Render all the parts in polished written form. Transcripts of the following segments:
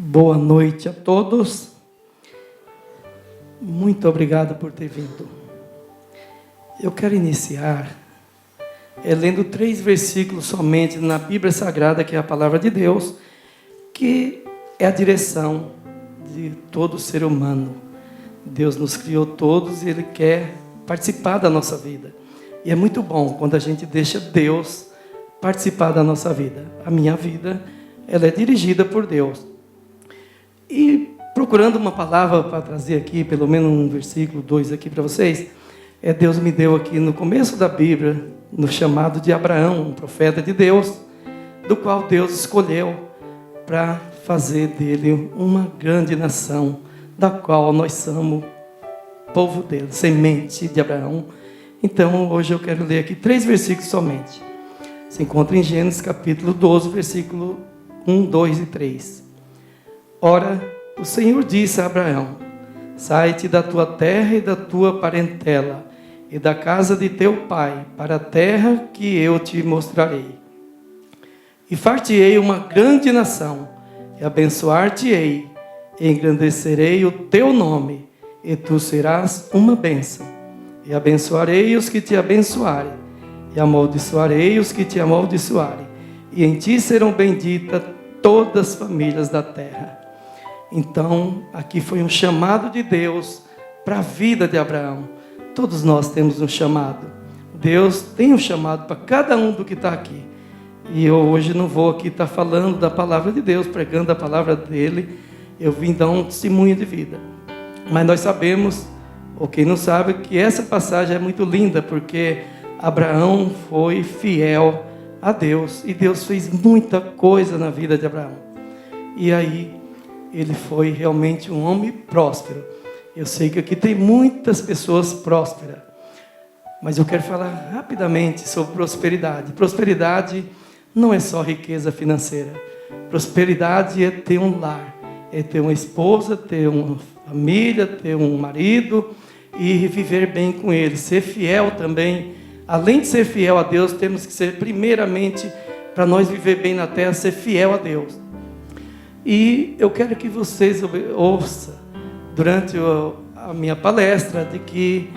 Boa noite a todos. Muito obrigado por ter vindo. Eu quero iniciar lendo 3 versículos somente na Bíblia Sagrada, que é a palavra de Deus, que é a direção de todo ser humano. Deus nos criou todos e Ele quer participar da nossa vida. E é muito bom quando a gente deixa Deus participar da nossa vida. A minha vida, ela é dirigida por Deus. E procurando uma palavra para trazer aqui, pelo menos um versículo, 2 aqui para vocês, Deus me deu aqui no começo da Bíblia, no chamado de Abraão, um profeta de Deus, do qual Deus escolheu para fazer dele uma grande nação, da qual nós somos povo dele, semente de Abraão. Então, hoje eu quero ler aqui 3 versículos somente. Se encontra em Gênesis capítulo 12, versículo 1, 2 e 3. Ora, o Senhor disse a Abraão: sai-te da tua terra e da tua parentela, e da casa de teu pai, para a terra que eu te mostrarei. E far-te-ei uma grande nação, e abençoar-te-ei, e engrandecerei o teu nome, e tu serás uma bênção. E abençoarei os que te abençoarem, e amaldiçoarei os que te amaldiçoarem, e em ti serão benditas todas as famílias da terra. Então, aqui foi um chamado de Deus para a vida de Abraão. Todos nós temos um chamado. Deus tem um chamado para cada um do que está aqui. E eu hoje não vou aqui estar falando da palavra de Deus, pregando a palavra dele. Eu vim dar um testemunho de vida. Mas nós sabemos, ou quem não sabe, que essa passagem é muito linda, porque Abraão foi fiel a Deus. E Deus fez muita coisa na vida de Abraão. E aí, ele foi realmente um homem próspero. Eu sei que aqui tem muitas pessoas prósperas, mas eu quero falar rapidamente sobre prosperidade. Prosperidade não é só riqueza financeira. Prosperidade é ter um lar, é ter uma esposa, ter uma família, ter um marido e viver bem com ele, ser fiel também. Além de ser fiel a Deus, temos que ser, primeiramente, para nós viver bem na terra, ser fiel a Deus. E eu quero que vocês ouçam durante a minha palestra de que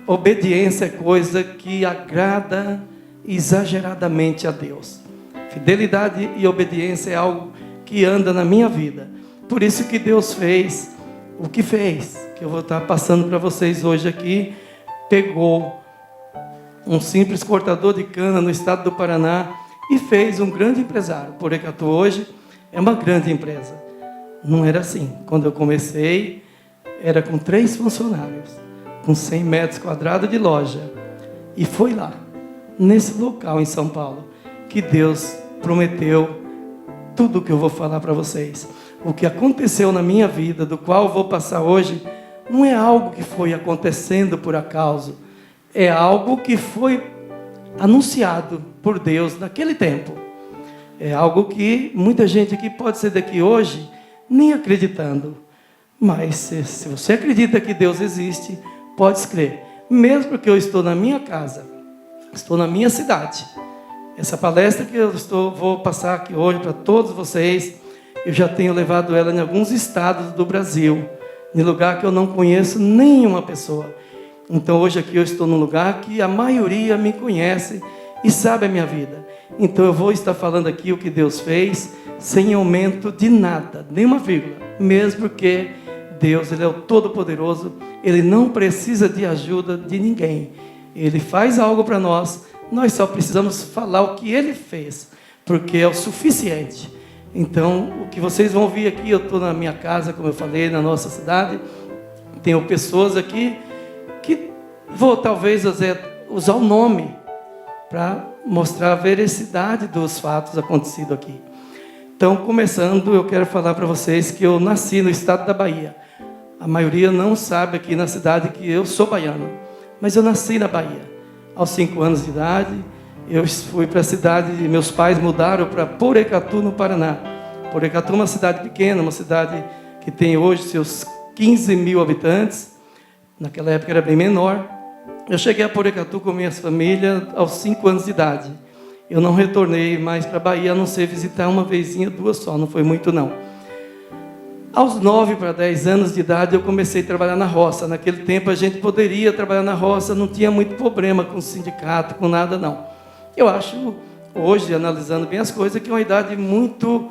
obediência é coisa que agrada exageradamente a Deus. Fidelidade e obediência é algo que anda na minha vida. Por isso que Deus fez o que fez, que eu vou estar passando para vocês hoje aqui. Pegou um simples cortador de cana no estado do Paraná e fez um grande empresário. Por Ecatu hoje é uma grande empresa. Não era assim. Quando eu comecei, era com 3 funcionários, com 100 metros quadrados de loja. E foi lá, nesse local em São Paulo, que Deus prometeu tudo o que eu vou falar para vocês. O que aconteceu na minha vida, do qual eu vou passar hoje, não é algo que foi acontecendo por acaso. É algo que foi anunciado por Deus naquele tempo. É algo que muita gente aqui pode ser daqui hoje nem acreditando. Mas se você acredita que Deus existe, pode crer. Mesmo que eu estou na minha casa, estou na minha cidade. Essa palestra que eu vou passar aqui hoje para todos vocês, eu já tenho levado ela em alguns estados do Brasil, em lugar que eu não conheço nenhuma pessoa. Então hoje aqui eu estou num lugar que a maioria me conhece e sabe a minha vida. Então eu vou estar falando aqui o que Deus fez, sem aumento de nada, nenhuma vírgula. Mesmo porque Deus, Ele é o Todo-Poderoso, Ele não precisa de ajuda de ninguém. Ele faz algo para nós, nós só precisamos falar o que Ele fez, porque é o suficiente. Então, o que vocês vão ouvir aqui, eu estou na minha casa, como eu falei, na nossa cidade. Tenho pessoas aqui que vou talvez usar o nome para mostrar a veracidade dos fatos acontecidos aqui. Então, começando, eu quero falar para vocês que eu nasci no estado da Bahia. A maioria não sabe aqui na cidade que eu sou baiano, mas eu nasci na Bahia. Aos 5 anos de idade, eu fui para a cidade, meus pais mudaram para Porecatu, no Paraná. Porecatu é uma cidade pequena, uma cidade que tem hoje seus 15 mil habitantes. Naquela época era bem menor. Eu cheguei a Porecatu com minha família aos 5 anos de idade. Eu não retornei mais para a Bahia, a não ser visitar uma vezinha, 2 só, não foi muito não. Aos 9 para 10 anos de idade, eu comecei a trabalhar na roça. Naquele tempo, a gente poderia trabalhar na roça, não tinha muito problema com o sindicato, com nada, não. Eu acho, hoje, analisando bem as coisas, que é uma idade muito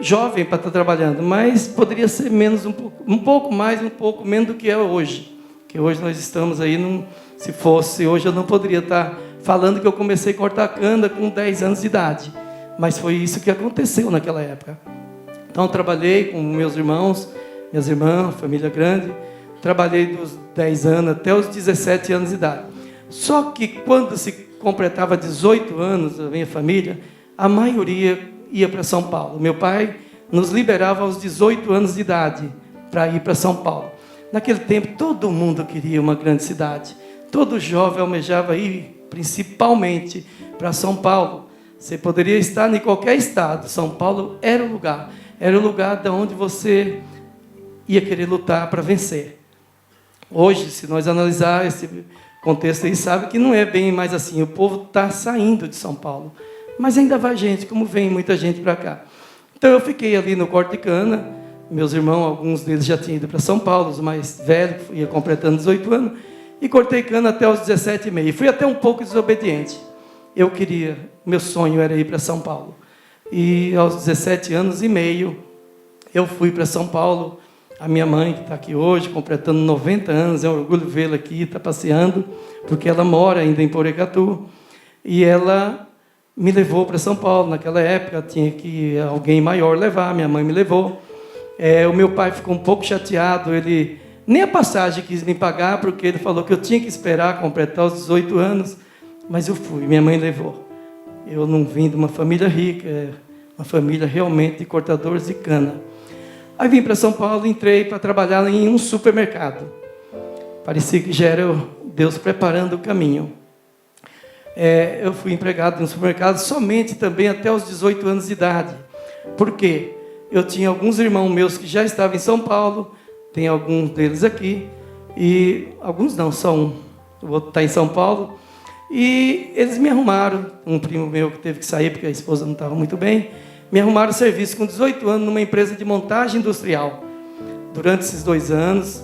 jovem para estar trabalhando, mas poderia ser menos, um pouco mais, um pouco menos do que é hoje. Que hoje nós estamos aí, se fosse hoje, eu não poderia estar falando que eu comecei a cortar cana com 10 anos de idade. Mas foi isso que aconteceu naquela época. Então, trabalhei com meus irmãos, minhas irmãs, família grande. Trabalhei dos 10 anos até os 17 anos de idade. Só que quando se completava 18 anos, a minha família, a maioria ia para São Paulo. Meu pai nos liberava aos 18 anos de idade para ir para São Paulo. Naquele tempo, todo mundo queria uma grande cidade. Todo jovem almejava ir, principalmente, para São Paulo. Você poderia estar em qualquer estado. São Paulo era o lugar. Era o lugar de onde você ia querer lutar para vencer. Hoje, se nós analisar esse contexto aí, sabe que não é bem mais assim. O povo está saindo de São Paulo. Mas ainda vai gente, como vem muita gente para cá. Então, eu fiquei ali no corte de cana. Meus irmãos, alguns deles já tinham ido para São Paulo, os mais velhos, ia completando 18 anos. E cortei cana até os 17,5. Fui até um pouco desobediente. Eu queria, meu sonho era ir para São Paulo. E aos 17 anos e meio, eu fui para São Paulo. A minha mãe, que está aqui hoje, completando 90 anos, é um orgulho vê-la aqui, está passeando, porque ela mora ainda em Porecatu. E ela me levou para São Paulo. Naquela época, tinha que alguém maior levar, minha mãe me levou. O meu pai ficou um pouco chateado, ele nem a passagem quis me pagar, porque ele falou que eu tinha que esperar completar os 18 anos, mas eu fui, minha mãe levou. Eu não vim de uma família rica, uma família realmente de cortadores de cana. Aí vim para São Paulo, entrei para trabalhar em um supermercado. Parecia que já era Deus preparando o caminho. Eu fui empregado em um supermercado somente também até os 18 anos de idade. Por quê? Eu tinha alguns irmãos meus que já estavam em São Paulo, tem alguns deles aqui, e alguns não, só um, o outro está em São Paulo, e eles me arrumaram, um primo meu que teve que sair porque a esposa não estava muito bem, me arrumaram serviço com 18 anos numa empresa de montagem industrial. Durante esses 2 anos,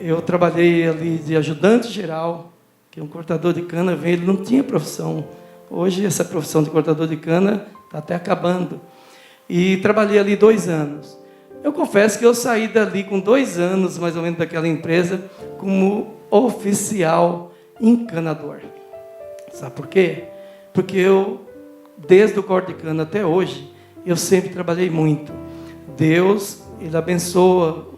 eu trabalhei ali de ajudante geral, que é um cortador de cana, ele não tinha profissão. Hoje, essa profissão de cortador de cana está até acabando. E trabalhei ali 2 anos. Eu confesso que eu saí dali com 2 anos, mais ou menos, daquela empresa, como oficial encanador. Sabe por quê? Porque eu, desde o corte de cana até hoje, eu sempre trabalhei muito. Deus, Ele abençoa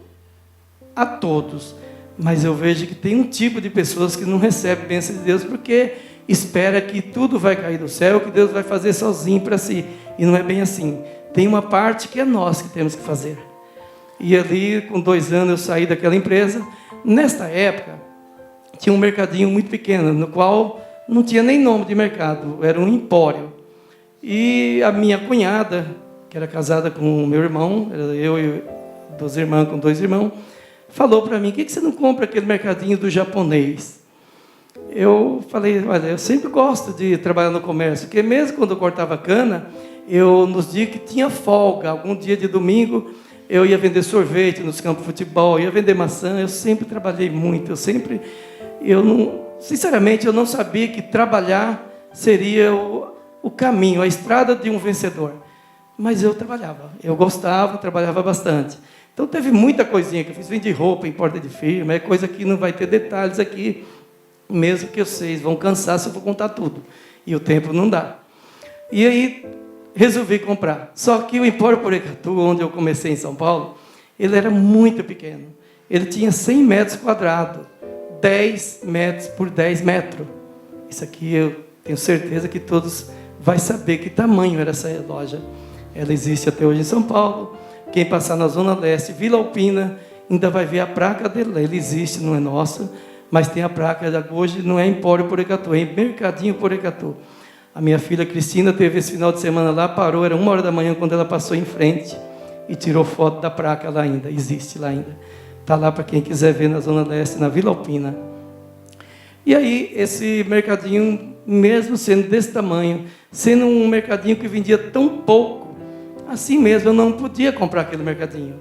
a todos, mas eu vejo que tem um tipo de pessoas que não recebem bênção de Deus, porque espera que tudo vai cair do céu, que Deus vai fazer sozinho para si. E não é bem assim. Tem uma parte que é nós que temos que fazer. E ali, com 2 anos, eu saí daquela empresa. Nesta época, tinha um mercadinho muito pequeno, no qual não tinha nem nome de mercado, era um empório. E a minha cunhada, que era casada com o meu irmão, era eu e 2 irmãs com 2 irmãos, falou para mim: por que você não compra aquele mercadinho do japonês? Eu falei: olha, eu sempre gosto de trabalhar no comércio, porque mesmo quando eu cortava cana, nos dias que tinha folga, algum dia de domingo, eu ia vender sorvete nos campos de futebol, ia vender maçã. Eu sempre trabalhei muito, sinceramente, eu não sabia que trabalhar seria o caminho, a estrada de um vencedor. Mas eu trabalhava, eu gostava, trabalhava bastante. Então teve muita coisinha que eu fiz, vendi roupa em porta de firma, é coisa que não vai ter detalhes aqui, mesmo que vocês vão cansar se eu for contar tudo. E o tempo não dá. E aí resolvi comprar. Só que o Empório Porecatu, onde eu comecei em São Paulo, ele era muito pequeno. Ele tinha 100 metros quadrados, 10 metros por 10 metros. Isso aqui eu tenho certeza que todos vão saber que tamanho era essa loja. Ela existe até hoje em São Paulo. Quem passar na Zona Leste, Vila Alpina, ainda vai ver a placa dele. Ele existe, não é nossa, mas tem a placa. Hoje não é Empório Porecatu, é Mercadinho Porecatu. A minha filha Cristina teve esse final de semana lá, parou, era 1h da manhã quando ela passou em frente e tirou foto da placa lá ainda, existe lá ainda. Está lá para quem quiser ver na Zona Leste, na Vila Alpina. E aí, esse mercadinho, mesmo sendo desse tamanho, sendo um mercadinho que vendia tão pouco, assim mesmo eu não podia comprar aquele mercadinho,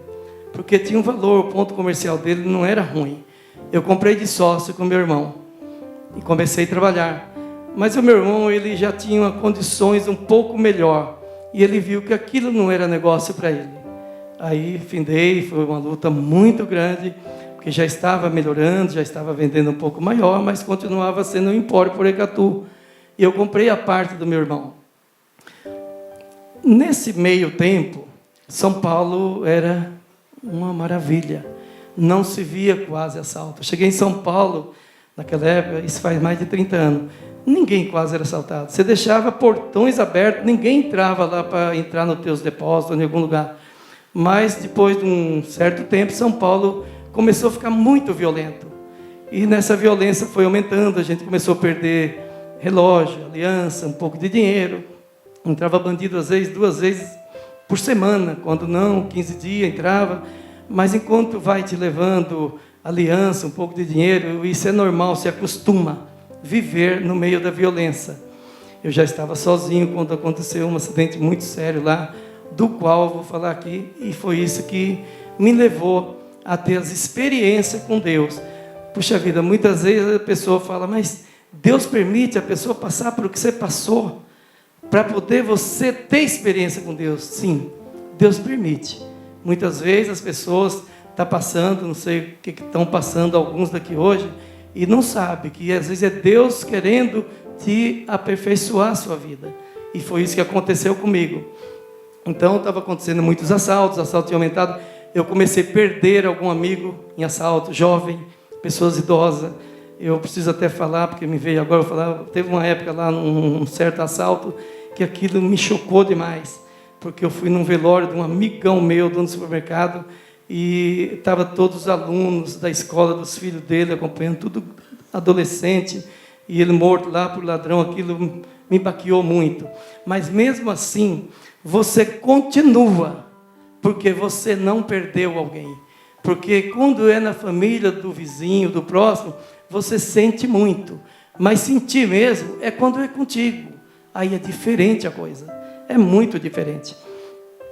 porque tinha um valor, o ponto comercial dele não era ruim. Eu comprei de sócio com meu irmão e comecei a trabalhar. Mas o meu irmão, ele já tinha condições um pouco melhor, e ele viu que aquilo não era negócio para ele. Aí findei, foi uma luta muito grande, porque já estava melhorando, já estava vendendo um pouco maior, mas continuava sendo um empório Porecatu. E eu comprei a parte do meu irmão. Nesse meio tempo, São Paulo era uma maravilha. Não se via quase assalto. Eu cheguei em São Paulo, naquela época, isso faz mais de 30 anos, ninguém quase era assaltado. Você deixava portões abertos, ninguém entrava lá para entrar nos teus depósitos, em algum lugar. Mas, depois de um certo tempo, São Paulo começou a ficar muito violento. E nessa violência foi aumentando, a gente começou a perder relógio, aliança, um pouco de dinheiro. Entrava bandido, às vezes, 2 vezes por semana, quando não, 15 dias entrava. Mas enquanto vai te levando aliança, um pouco de dinheiro, isso é normal, se acostuma viver no meio da violência. Eu já estava sozinho quando aconteceu um acidente muito sério lá, do qual eu vou falar aqui, e foi isso que me levou a ter as experiências com Deus. Puxa vida, muitas vezes a pessoa fala, mas Deus permite a pessoa passar por o que você passou, para poder você ter experiência com Deus. Sim, Deus permite. Muitas vezes as pessoas estão passando, não sei o que estão passando, alguns daqui hoje, e não sabem que às vezes é Deus querendo te aperfeiçoar a sua vida. E foi isso que aconteceu comigo. Então estava acontecendo muitos assaltos, tinha aumentado. Eu comecei a perder algum amigo em assalto, jovem, pessoas idosas. Eu preciso até falar, porque me veio agora, teve uma época lá, num certo assalto, que aquilo me chocou demais. Porque eu fui num velório de um amigão meu, dono do supermercado, e estavam todos os alunos da escola dos filhos dele, acompanhando, tudo adolescente, e ele morto lá por ladrão, aquilo me baqueou muito. Mas mesmo assim, você continua, porque você não perdeu alguém. Porque quando é na família do vizinho, do próximo, você sente muito. Mas sentir mesmo é quando é contigo. Aí é diferente a coisa. É muito diferente.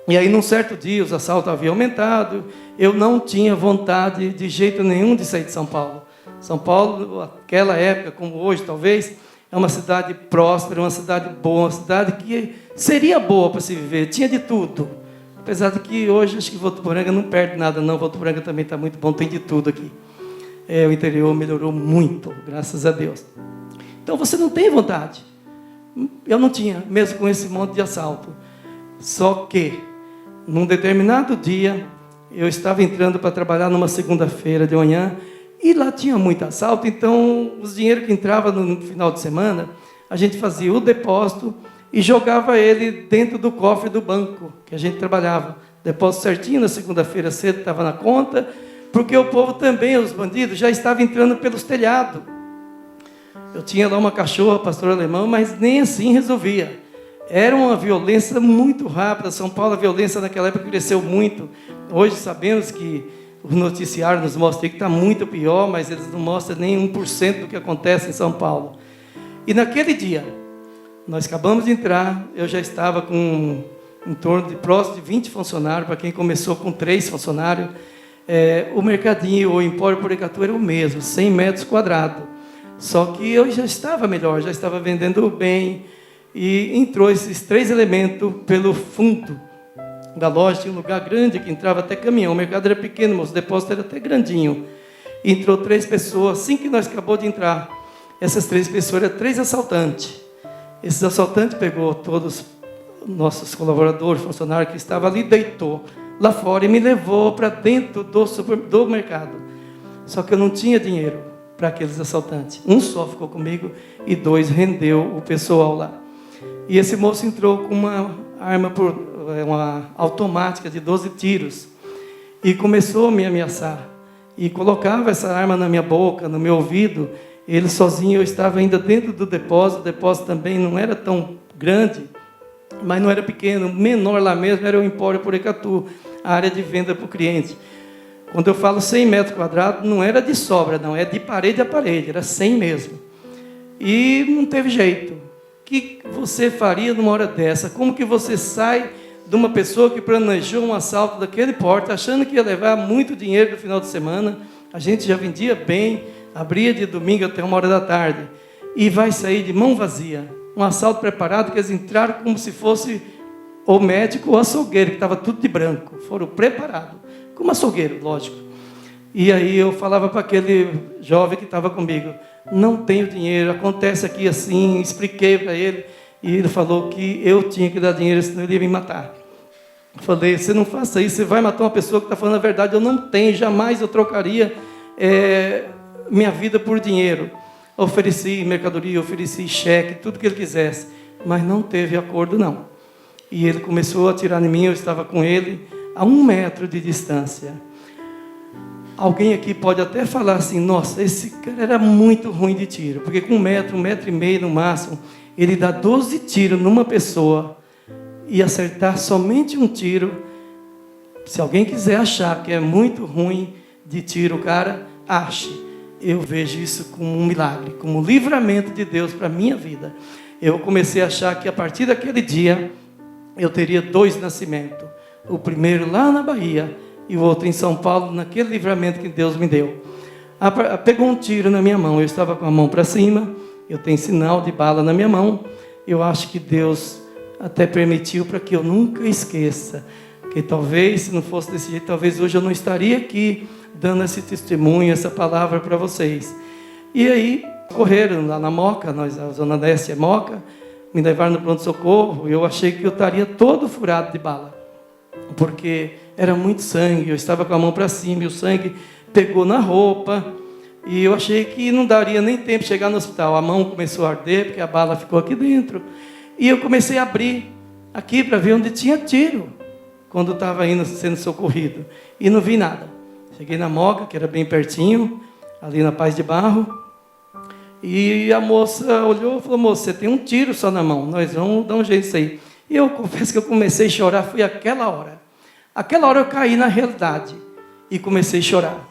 E aí, num certo dia, os assaltos haviam aumentado. Eu não tinha vontade de jeito nenhum de sair de São Paulo. São Paulo, naquela época, como hoje, talvez, é uma cidade próspera, uma cidade boa, uma cidade que seria boa para se viver. Tinha de tudo. Apesar de que hoje, acho que Votuporanga não perde nada, não. Votuporanga também está muito bom, tem de tudo aqui. O interior melhorou muito, graças a Deus. Então, você não tem vontade. Eu não tinha, mesmo com esse monte de assalto. Só que, num determinado dia, eu estava entrando para trabalhar numa segunda-feira de manhã, e lá tinha muito assalto, então os dinheiros que entravam no final de semana, a gente fazia o depósito e jogava ele dentro do cofre do banco que a gente trabalhava. Depósito certinho, na segunda-feira cedo estava na conta, porque o povo também, os bandidos, já estavam entrando pelos telhados. Eu tinha lá uma cachorra, pastor alemão, mas nem assim resolvia. Era uma violência muito rápida. São Paulo, a violência naquela época cresceu muito. Hoje sabemos que o noticiário nos mostra que está muito pior, mas eles não mostram nem 1% do que acontece em São Paulo. E naquele dia, nós acabamos de entrar, eu já estava com em torno de próximo de 20 funcionários, para quem começou com 3 funcionários. O mercadinho, o empório Porecatu era o mesmo, 100 metros quadrados. Só que eu já estava melhor, já estava vendendo bem, e entrou esses 3 elementos pelo fundo da loja. Tinha um lugar grande que entrava até caminhão, o mercado era pequeno, mas o depósito era até grandinho. E entrou 3 pessoas, assim que nós acabamos de entrar, essas 3 pessoas eram 3 assaltantes. Esses assaltantes pegou todos os nossos colaboradores, funcionários que estavam ali, deitou lá fora e me levou para dentro do mercado. Só que eu não tinha dinheiro para aqueles assaltantes. Um só ficou comigo e 2 rendeu o pessoal lá. E esse moço entrou com uma arma, uma automática de 12 tiros, e começou a me ameaçar. E colocava essa arma na minha boca, no meu ouvido. Ele sozinho, eu estava ainda dentro do depósito. O depósito também não era tão grande, mas não era pequeno. O menor lá mesmo era o empório Porecatu, a área de venda para o cliente. Quando eu falo 100 metros quadrados, não era de sobra, não, é de parede a parede, era 100 mesmo. E não teve jeito. O que você faria numa hora dessa? Como que você sai de uma pessoa que planejou um assalto daquele porte, achando que ia levar muito dinheiro no final de semana. A gente já vendia bem, abria de domingo até 1h da tarde, e vai sair de mão vazia. Um assalto preparado, que eles entraram como se fosse o médico ou o açougueiro, que estava tudo de branco. Foram preparados, como açougueiro, lógico. E aí eu falava para aquele jovem que estava comigo: não tenho dinheiro, acontece aqui assim. Expliquei para ele, e ele falou que eu tinha que dar dinheiro, senão ele ia me matar. Eu falei: você não faça isso, você vai matar uma pessoa que está falando a verdade. Eu não tenho, jamais eu trocaria minha vida por dinheiro. Ofereci mercadoria, ofereci cheque, tudo que ele quisesse, mas não teve acordo não. E ele começou a atirar em mim. Eu estava com ele a 1 metro de distância. Alguém aqui pode até falar assim: nossa, esse cara era muito ruim de tiro, porque com 1 metro, 1,5 metro no máximo, ele dá 12 tiros numa pessoa, e acertar somente um tiro. Se alguém quiser achar que é muito ruim de tiro, cara, ache. Eu vejo isso como um milagre, como um livramento de Deus para a minha vida. Eu comecei a achar que a partir daquele dia, eu teria 2 nascimentos. O primeiro lá na Bahia, e o outro em São Paulo, naquele livramento que Deus me deu. Pegou um tiro na minha mão, eu estava com a mão para cima, eu tenho sinal de bala na minha mão. Eu acho que Deus até permitiu para que eu nunca esqueça, que talvez, se não fosse desse jeito, talvez hoje eu não estaria aqui dando esse testemunho, essa palavra para vocês. E aí, correram lá na Moca, a Zona Leste é Moca, me levaram no pronto-socorro, e eu achei que eu estaria todo furado de bala, porque era muito sangue, eu estava com a mão para cima, e o sangue pegou na roupa, e eu achei que não daria nem tempo de chegar no hospital. A mão começou a arder, porque a bala ficou aqui dentro, e eu comecei a abrir aqui para ver onde tinha tiro, quando estava indo sendo socorrido, e não vi nada. Cheguei na Moca, que era bem pertinho, ali na Paz de Barro, e a moça olhou e falou: moça, você tem um tiro só na mão, nós vamos dar um jeito nisso aí. E eu confesso que eu comecei a chorar, foi aquela hora. Aquela hora eu caí na realidade e comecei a chorar.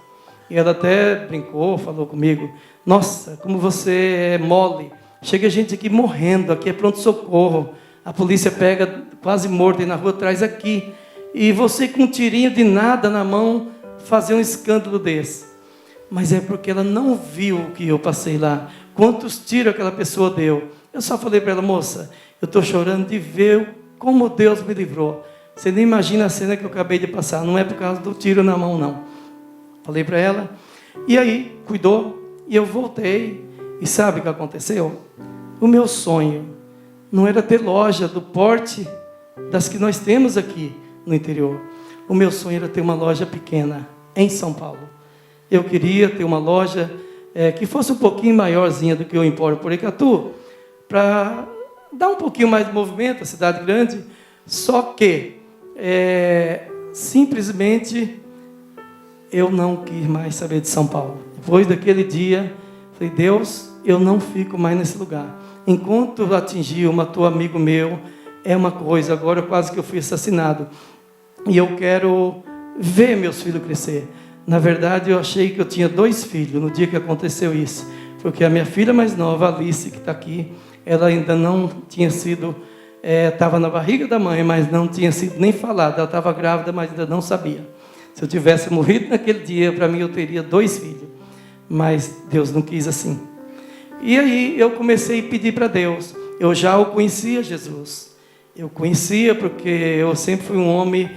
E ela até brincou, falou comigo: nossa, como você é mole, chega gente aqui morrendo, aqui é pronto-socorro, a polícia pega quase morto aí na rua, traz aqui, e você com um tirinho de nada na mão, fazer um escândalo desse. Mas é porque ela não viu o que eu passei lá, quantos tiros aquela pessoa deu. Eu só falei para ela: moça, eu estou chorando de ver como Deus me livrou. Você nem imagina a cena que eu acabei de passar, não é por causa do tiro na mão não. Falei para ela, e aí cuidou, e eu voltei. E sabe o que aconteceu? O meu sonho não era ter loja do porte das que nós temos aqui no interior. O meu sonho era ter uma loja pequena em São Paulo. Eu queria ter uma loja que fosse um pouquinho maiorzinha do que o Empório Porecatu, para dar um pouquinho mais de movimento à cidade grande. Só que, simplesmente, eu não quis mais saber de São Paulo. Depois daquele dia, falei: Deus, eu não fico mais nesse lugar. Enquanto eu atingi, matou um amigo meu, é uma coisa. Agora quase que eu fui assassinado. E eu quero ver meus filhos crescer. Na verdade, eu achei que eu tinha 2 filhos no dia que aconteceu isso. Porque a minha filha mais nova, Alice, que está aqui, ela ainda não tinha sido... estava na barriga da mãe, mas não tinha sido nem falada. Ela estava grávida, mas ainda não sabia. Se eu tivesse morrido naquele dia, para mim eu teria 2 filhos. Mas Deus não quis assim. E aí eu comecei a pedir para Deus. Eu já o conhecia, Jesus. Eu conhecia porque eu sempre fui um homem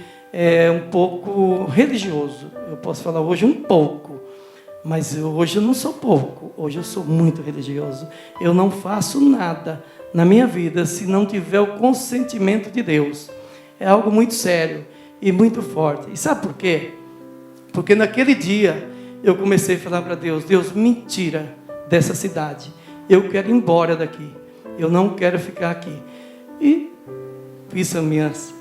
um pouco religioso. Eu posso falar hoje um pouco, mas hoje eu não sou pouco. Hoje eu sou muito religioso. Eu não faço nada na minha vida se não tiver o consentimento de Deus. É algo muito sério e muito forte. E sabe por quê? Porque naquele dia eu comecei a falar para Deus: Deus, me tira dessa cidade. Eu quero ir embora daqui. Eu não quero ficar aqui. E fiz as minhas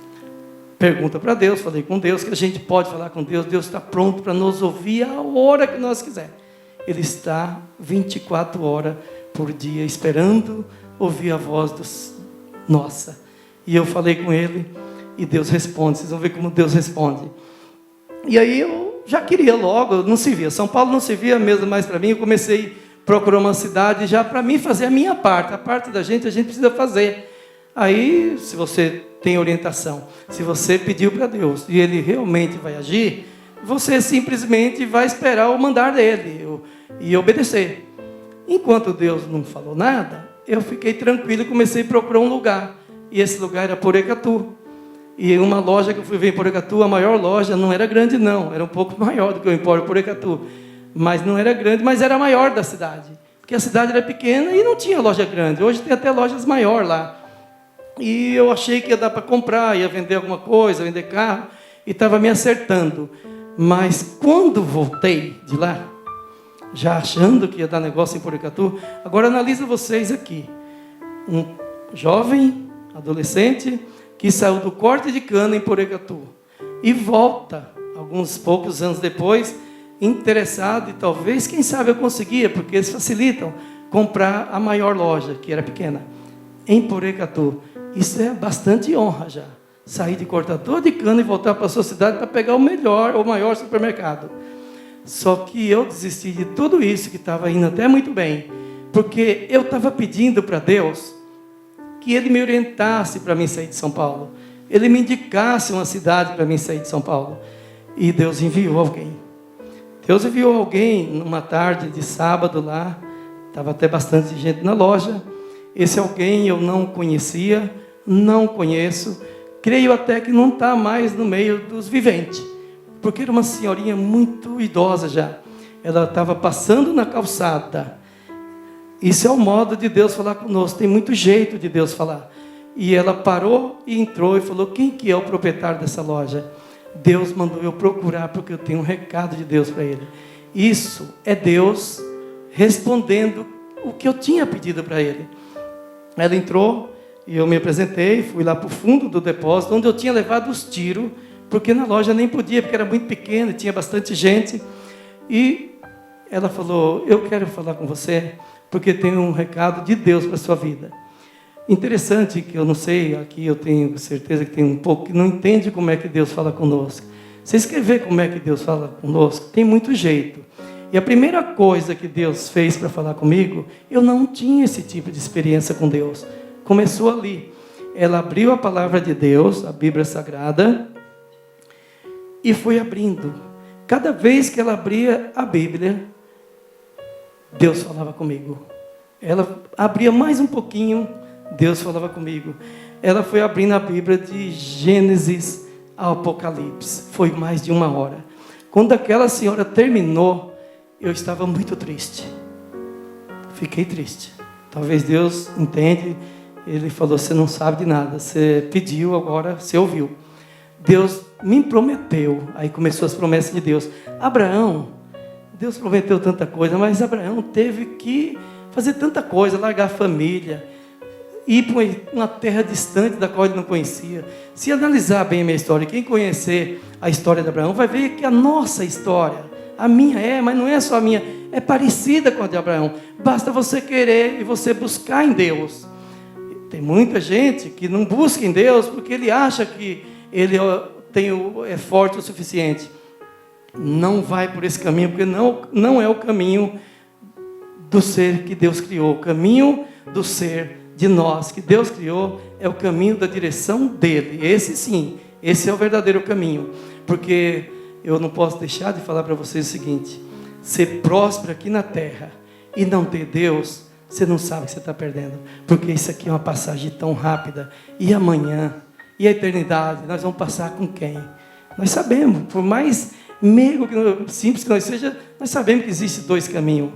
perguntas para Deus, falei com Deus que a gente pode falar com Deus. Deus está pronto para nos ouvir a hora que nós quiser. Ele está 24 horas por dia esperando ouvir a voz nossa. E eu falei com ele e Deus responde. Vocês vão ver como Deus responde. E aí eu já queria logo, não se via. São Paulo não se via mesmo mais para mim. Eu comecei a procurar uma cidade já para mim fazer a minha parte. A parte da gente a gente precisa fazer. Aí, se você tem orientação. Se você pediu para Deus e Ele realmente vai agir, você simplesmente vai esperar o mandar dele e obedecer. Enquanto Deus não falou nada, eu fiquei tranquilo e comecei a procurar um lugar. E esse lugar era Porecatu. E uma loja que eu fui ver em Porecatu, a maior loja, não era grande não, era um pouco maior do que o Empório Porecatu. Mas não era grande, mas era a maior da cidade. Porque a cidade era pequena e não tinha loja grande. Hoje tem até lojas maiores lá. E eu achei que ia dar para comprar, ia vender alguma coisa, vender carro, e estava me acertando. Mas quando voltei de lá, já achando que ia dar negócio em Porecatu, agora analiso vocês aqui. Um jovem, adolescente, que saiu do corte de cana em Porecatu e volta, alguns poucos anos depois, interessado, e talvez, quem sabe eu conseguia, porque eles facilitam, comprar a maior loja, que era pequena, em Porecatu. Isso é bastante honra já. Sair de cortador de cana e voltar para a sua cidade para pegar o melhor, ou maior supermercado. Só que eu desisti de tudo isso, que estava indo até muito bem, porque eu estava pedindo para Deus que Ele me orientasse para mim sair de São Paulo. Ele me indicasse uma cidade para mim sair de São Paulo. E Deus enviou alguém. Deus enviou alguém numa tarde de sábado lá. Estava até bastante gente na loja. Esse alguém eu não conhecia, não conheço. Creio até que não está mais no meio dos viventes. Porque era uma senhorinha muito idosa já. Ela estava passando na calçada. Isso é o modo de Deus falar conosco. Tem muito jeito de Deus falar. E ela parou e entrou e falou: quem que é o proprietário dessa loja? Deus mandou eu procurar, porque eu tenho um recado de Deus para ele. Isso é Deus respondendo o que eu tinha pedido para ele. Ela entrou e eu me apresentei, fui lá para o fundo do depósito, onde eu tinha levado os tiros, porque na loja nem podia, porque era muito pequena e tinha bastante gente. E ela falou: eu quero falar com você, porque tenho um recado de Deus para a sua vida. Interessante que eu não sei, aqui eu tenho certeza que tem um pouco que não entende como é que Deus fala conosco. Vocês querem ver como é que Deus fala conosco? Tem muito jeito. E a primeira coisa que Deus fez para falar comigo, eu não tinha esse tipo de experiência com Deus. Começou ali. Ela abriu a palavra de Deus, a Bíblia Sagrada, e foi abrindo. Cada vez que ela abria a Bíblia, Deus falava comigo. Ela abria mais um pouquinho, Deus falava comigo. Ela foi abrindo a Bíblia de Gênesis ao Apocalipse. Foi mais de 1 hora. Quando aquela senhora terminou, eu estava muito triste. Fiquei triste. Talvez Deus entende. Ele falou: você não sabe de nada. Você pediu, agora você ouviu. Deus me prometeu. Aí começou as promessas de Deus. Abraão, Deus prometeu tanta coisa, mas Abraão teve que fazer tanta coisa, largar a família, ir para uma terra distante da qual ele não conhecia. Se analisar bem a minha história, quem conhecer a história de Abraão vai ver que a nossa história, a minha mas não é só a minha, é parecida com a de Abraão. Basta você querer e você buscar em Deus. Tem muita gente que não busca em Deus porque ele acha que ele é forte o suficiente. Não vai por esse caminho, porque não é o caminho do ser que Deus criou. O caminho do ser de nós que Deus criou é o caminho da direção dele. Esse sim, esse é o verdadeiro caminho. Porque eu não posso deixar de falar para vocês o seguinte: ser próspero aqui na terra e não ter Deus, você não sabe o que você está perdendo. Porque isso aqui é uma passagem tão rápida. E amanhã, e a eternidade, nós vamos passar com quem? Nós sabemos, por mais meigo, simples que nós seja, nós sabemos que existem 2 caminhos.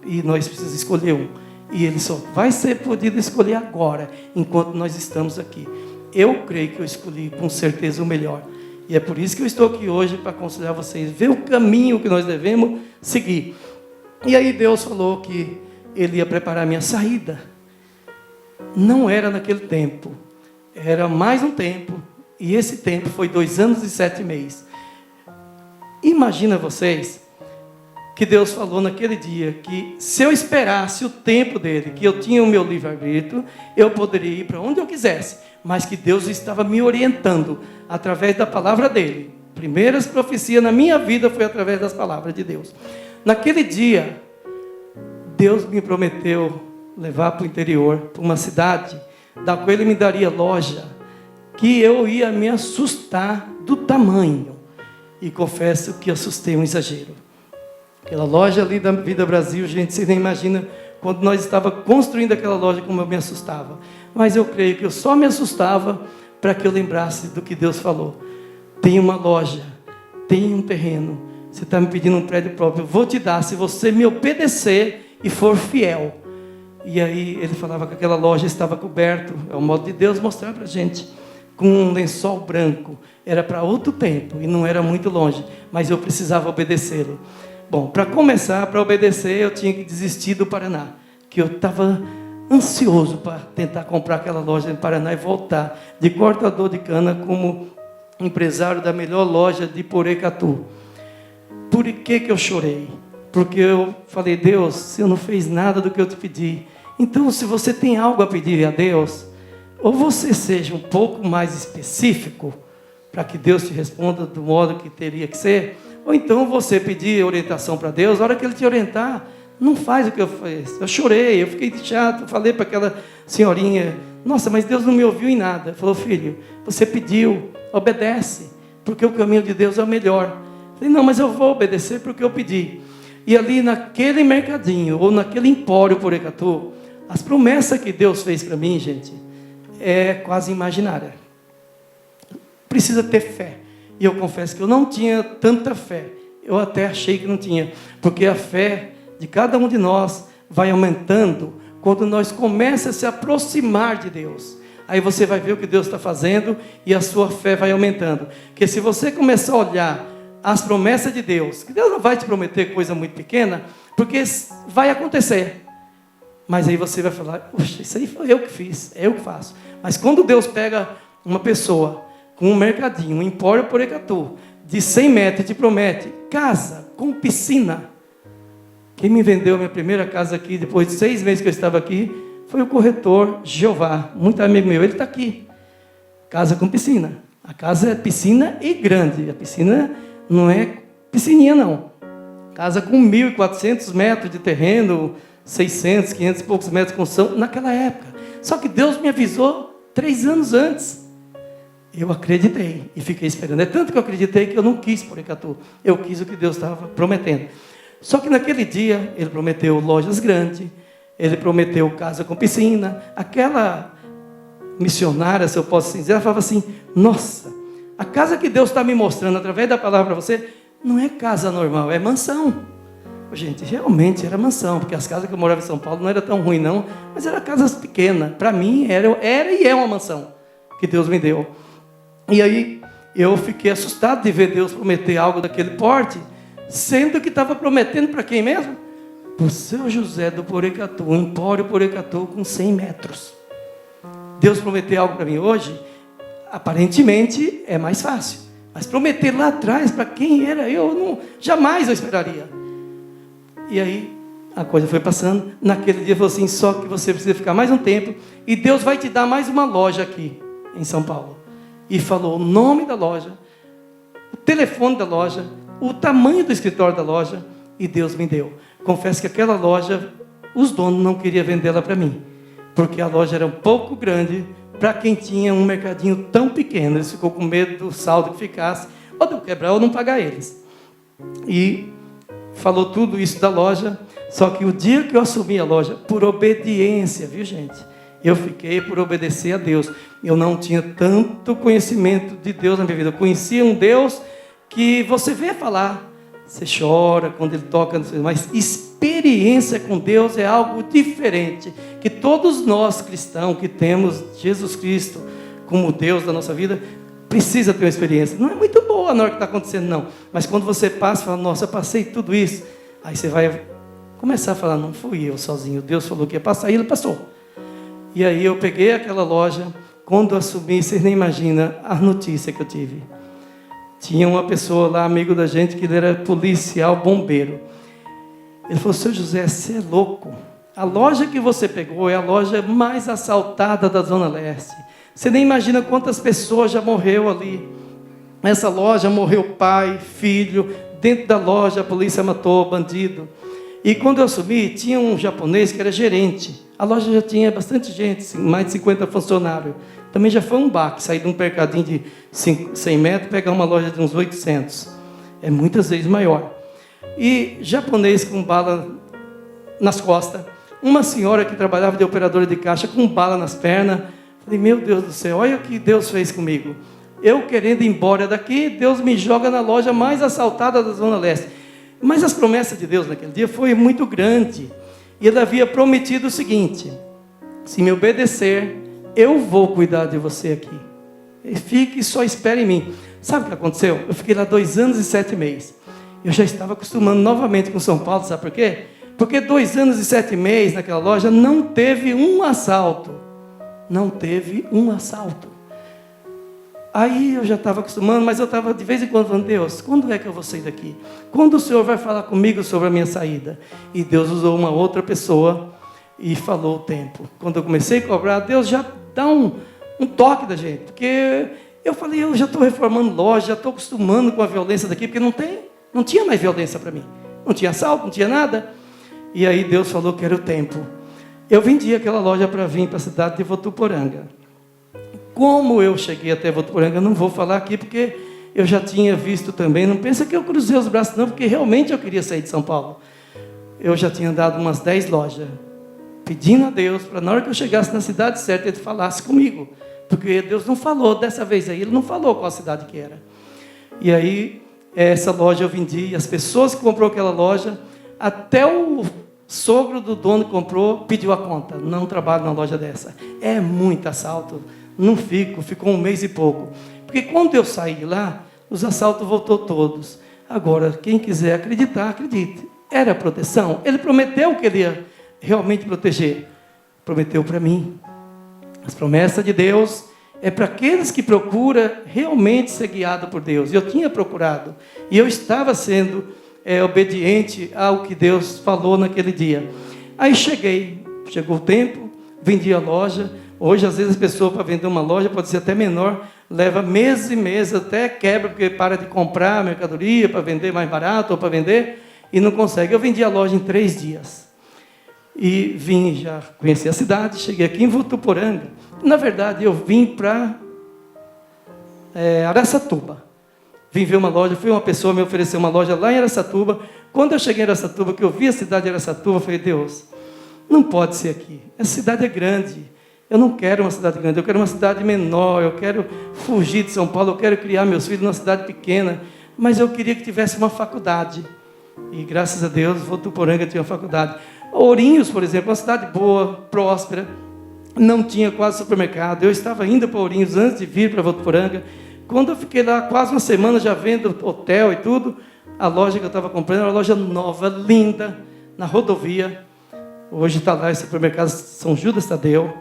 E nós precisamos escolher um. E ele só vai ser podido escolher agora, enquanto nós estamos aqui. Eu creio que eu escolhi com certeza o melhor. E é por isso que eu estou aqui hoje, para aconselhar vocês, ver o caminho que nós devemos seguir. E aí Deus falou que Ele ia preparar a minha saída. Não era naquele tempo, era mais um tempo. E esse tempo foi 2 anos e 7 meses. Imagina vocês que Deus falou naquele dia que se eu esperasse o tempo dele, que eu tinha o meu livre-arbítrio, eu poderia ir para onde eu quisesse, mas que Deus estava me orientando através da palavra dele. Primeiras profecias na minha vida foi através das palavras de Deus. Naquele dia, Deus me prometeu levar para o interior, para uma cidade, da qual ele me daria loja, que eu ia me assustar do tamanho. E confesso que assustei um exagero. Aquela loja ali da Vida Brasil, gente, você nem imagina quando nós estávamos construindo aquela loja como eu me assustava. Mas eu creio que eu só me assustava para que eu lembrasse do que Deus falou. Tem uma loja, tem um terreno, você está me pedindo um prédio próprio, eu vou te dar se você me obedecer e for fiel. E aí ele falava que aquela loja estava coberta, é o modo de Deus mostrar para a gente, com um lençol branco. Era para outro tempo e não era muito longe, mas eu precisava obedecê-lo. Bom, para começar, para obedecer, eu tinha que desistir do Paraná, que eu estava ansioso para tentar comprar aquela loja no Paraná e voltar de cortador de cana como empresário da melhor loja de Porecatu. Por que eu chorei? Porque eu falei, Deus, você não fez nada do que eu te pedi. Então, se você tem algo a pedir a Deus, ou você seja um pouco mais específico, para que Deus te responda do modo que teria que ser, ou então você pedir orientação para Deus, a hora que Ele te orientar, não faz o que eu fiz. Eu chorei, eu fiquei chato, falei para aquela senhorinha, nossa, mas Deus não me ouviu em nada. Ele falou, filho, você pediu, obedece, porque o caminho de Deus é o melhor. Eu falei, não, mas eu vou obedecer porque eu pedi. E ali naquele mercadinho, ou naquele empório Porecatu, as promessas que Deus fez para mim, gente, é quase imaginária. Precisa ter fé. E eu confesso que eu não tinha tanta fé. Eu até achei que não tinha. Porque a fé de cada um de nós vai aumentando quando nós começamos a se aproximar de Deus. Aí você vai ver o que Deus está fazendo e a sua fé vai aumentando. Porque se você começar a olhar as promessas de Deus, que Deus não vai te prometer coisa muito pequena, porque vai acontecer. Mas aí você vai falar, poxa, isso aí foi eu que fiz, é eu que faço. Mas quando Deus pega uma pessoa com um mercadinho, um empório Porecatu, de 100 metros, e te promete casa com piscina. Quem me vendeu a minha primeira casa aqui, depois de 6 meses que eu estava aqui, foi o corretor Jeová, muito amigo meu, ele está aqui. Casa com piscina. A casa é piscina e grande, a piscina não é piscininha não. Casa com 1.400 metros de terreno, 600, 500 e poucos metros de construção, naquela época. Só que Deus me avisou 3 anos antes. Eu acreditei e fiquei esperando. É tanto que eu acreditei que eu não quis Porecatu. Eu quis o que Deus estava prometendo. Só que naquele dia, Ele prometeu lojas grandes, Ele prometeu casa com piscina. Aquela missionária, se eu posso assim dizer, ela falava assim, nossa, a casa que Deus está me mostrando através da palavra para você, não é casa normal, é mansão. Gente, realmente era mansão, porque as casas que eu morava em São Paulo não era tão ruim não, mas eram casas pequenas. Para mim era e é uma mansão que Deus me deu. E aí eu fiquei assustado de ver Deus prometer algo daquele porte, sendo que estava prometendo para quem mesmo? Para o seu José do Porecatu, um empório Porecatu com 100 metros. Deus prometer algo para mim hoje, aparentemente é mais fácil. Mas prometer lá atrás, para quem era eu, jamais eu esperaria. E aí a coisa foi passando. Naquele dia ele falou assim, só que você precisa ficar mais um tempo, e Deus vai te dar mais uma loja aqui em São Paulo. E falou o nome da loja, o telefone da loja, o tamanho do escritório da loja, e Deus me deu. Confesso que aquela loja, os donos não queriam vendê-la para mim, porque a loja era um pouco grande para quem tinha um mercadinho tão pequeno. Eles ficou com medo do saldo que ficasse, ou de eu quebrar ou não pagar eles. E falou tudo isso da loja, só que o dia que eu assumi a loja, por obediência, viu gente? Eu fiquei por obedecer a Deus. Eu não tinha tanto conhecimento de Deus na minha vida. Eu conhecia um Deus que você vê falar, você chora quando Ele toca, mas experiência com Deus é algo diferente, que todos nós cristãos que temos Jesus Cristo como Deus da nossa vida, precisa ter uma experiência. Não é muito boa na hora que está acontecendo não, mas quando você passa e fala, nossa, eu passei tudo isso, aí você vai começar a falar, não fui eu sozinho, Deus falou que ia passar e Ele passou. E aí eu peguei aquela loja, quando eu assumi, vocês nem imaginam a notícia que eu tive. Tinha uma pessoa lá, amigo da gente, que ele era policial, bombeiro. Ele falou, seu José, você é louco. A loja que você pegou é a loja mais assaltada da Zona Leste. Você nem imagina quantas pessoas já morreu ali. Nessa loja morreu pai, filho. Dentro da loja a polícia matou bandido. E quando eu assumi, tinha um japonês que era gerente. A loja já tinha bastante gente, mais de 50 funcionários. Também já foi um baque, sair de um mercadinho de 100 metros, pegar uma loja de uns 800. É muitas vezes maior. E japonês com bala nas costas. Uma senhora que trabalhava de operadora de caixa com bala nas pernas. Falei, meu Deus do céu, olha o que Deus fez comigo. Eu querendo ir embora daqui, Deus me joga na loja mais assaltada da Zona Leste. Mas as promessas de Deus naquele dia foi muito grande. E Ele havia prometido o seguinte: se me obedecer, eu vou cuidar de você aqui. Fique e só espere em mim. Sabe o que aconteceu? Eu fiquei lá 2 anos e 7 meses. Eu já estava acostumando novamente com São Paulo, sabe por quê? Porque 2 anos e 7 meses naquela loja não teve um assalto. Não teve um assalto. Aí eu já estava acostumando, mas eu estava de vez em quando falando, Deus, quando é que eu vou sair daqui? Quando o Senhor vai falar comigo sobre a minha saída? E Deus usou uma outra pessoa e falou o tempo. Quando eu comecei a cobrar, Deus já dá um toque da gente. Porque eu falei, eu já estou reformando loja, já estou acostumando com a violência daqui, porque não tinha mais violência para mim. Não tinha assalto, não tinha nada. E aí Deus falou que era o tempo. Eu vendi aquela loja para vir para a cidade de Votuporanga. Como eu cheguei até Votuporanga, não vou falar aqui, porque eu já tinha visto também. Não pensa que eu cruzei os braços, não, porque realmente eu queria sair de São Paulo. Eu já tinha andado umas 10 lojas, pedindo a Deus, para na hora que eu chegasse na cidade certa, Ele falasse comigo. Porque Deus não falou dessa vez aí, Ele não falou qual cidade que era. E aí, essa loja eu vendi, e as pessoas que comprou aquela loja, até o sogro do dono que comprou, pediu a conta. Não trabalho numa loja dessa. É muito assalto. Não ficou 1 mês e pouco. Porque quando eu saí lá, os assaltos voltou todos. Agora, quem quiser acreditar, acredite. Era proteção. Ele prometeu que ele ia realmente proteger. Prometeu para mim. As promessas de Deus é para aqueles que procuram realmente ser guiado por Deus. Eu tinha procurado. E eu estava sendo obediente ao que Deus falou naquele dia. Aí chegou o tempo, vendi a loja. Hoje, às vezes, as pessoas, para vender uma loja, pode ser até menor, leva meses e meses, até quebra, porque para de comprar mercadoria para vender mais barato, ou para vender, e não consegue. Eu vendi a loja em 3 dias. E vim, já conheci a cidade, cheguei aqui em Votuporanga. Na verdade, eu vim para Araçatuba. Vim ver uma loja, uma pessoa me ofereceu uma loja lá em Araçatuba. Quando eu cheguei em Araçatuba, que eu vi a cidade de Araçatuba, eu falei, Deus, não pode ser aqui. Essa cidade é grande. Eu não quero uma cidade grande, eu quero uma cidade menor, eu quero fugir de São Paulo, eu quero criar meus filhos numa cidade pequena, mas eu queria que tivesse uma faculdade. E graças a Deus, Votuporanga tinha uma faculdade. Ourinhos, por exemplo, uma cidade boa, próspera, não tinha quase supermercado. Eu estava indo para Ourinhos antes de vir para Votuporanga. Quando eu fiquei lá quase uma semana já vendo hotel e tudo, a loja que eu estava comprando era uma loja nova, linda, na rodovia. Hoje está lá esse supermercado São Judas Tadeu.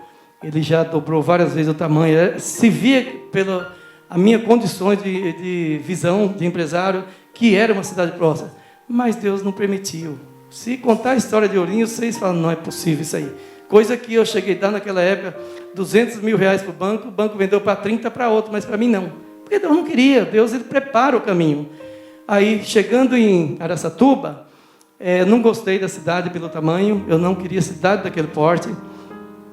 Ele já dobrou várias vezes o tamanho. Se via pela minha condições de visão de empresário que era uma cidade próxima. Mas Deus não permitiu. Se contar a história de Ourinhos, vocês falam, não é possível isso aí. Coisa que eu cheguei a dar naquela época, 200 mil reais para o banco vendeu para 30 para outro, mas para mim não. Porque Deus não queria, Deus ele prepara o caminho. Aí, chegando em Araçatuba, não gostei da cidade pelo tamanho, eu não queria cidade daquele porte.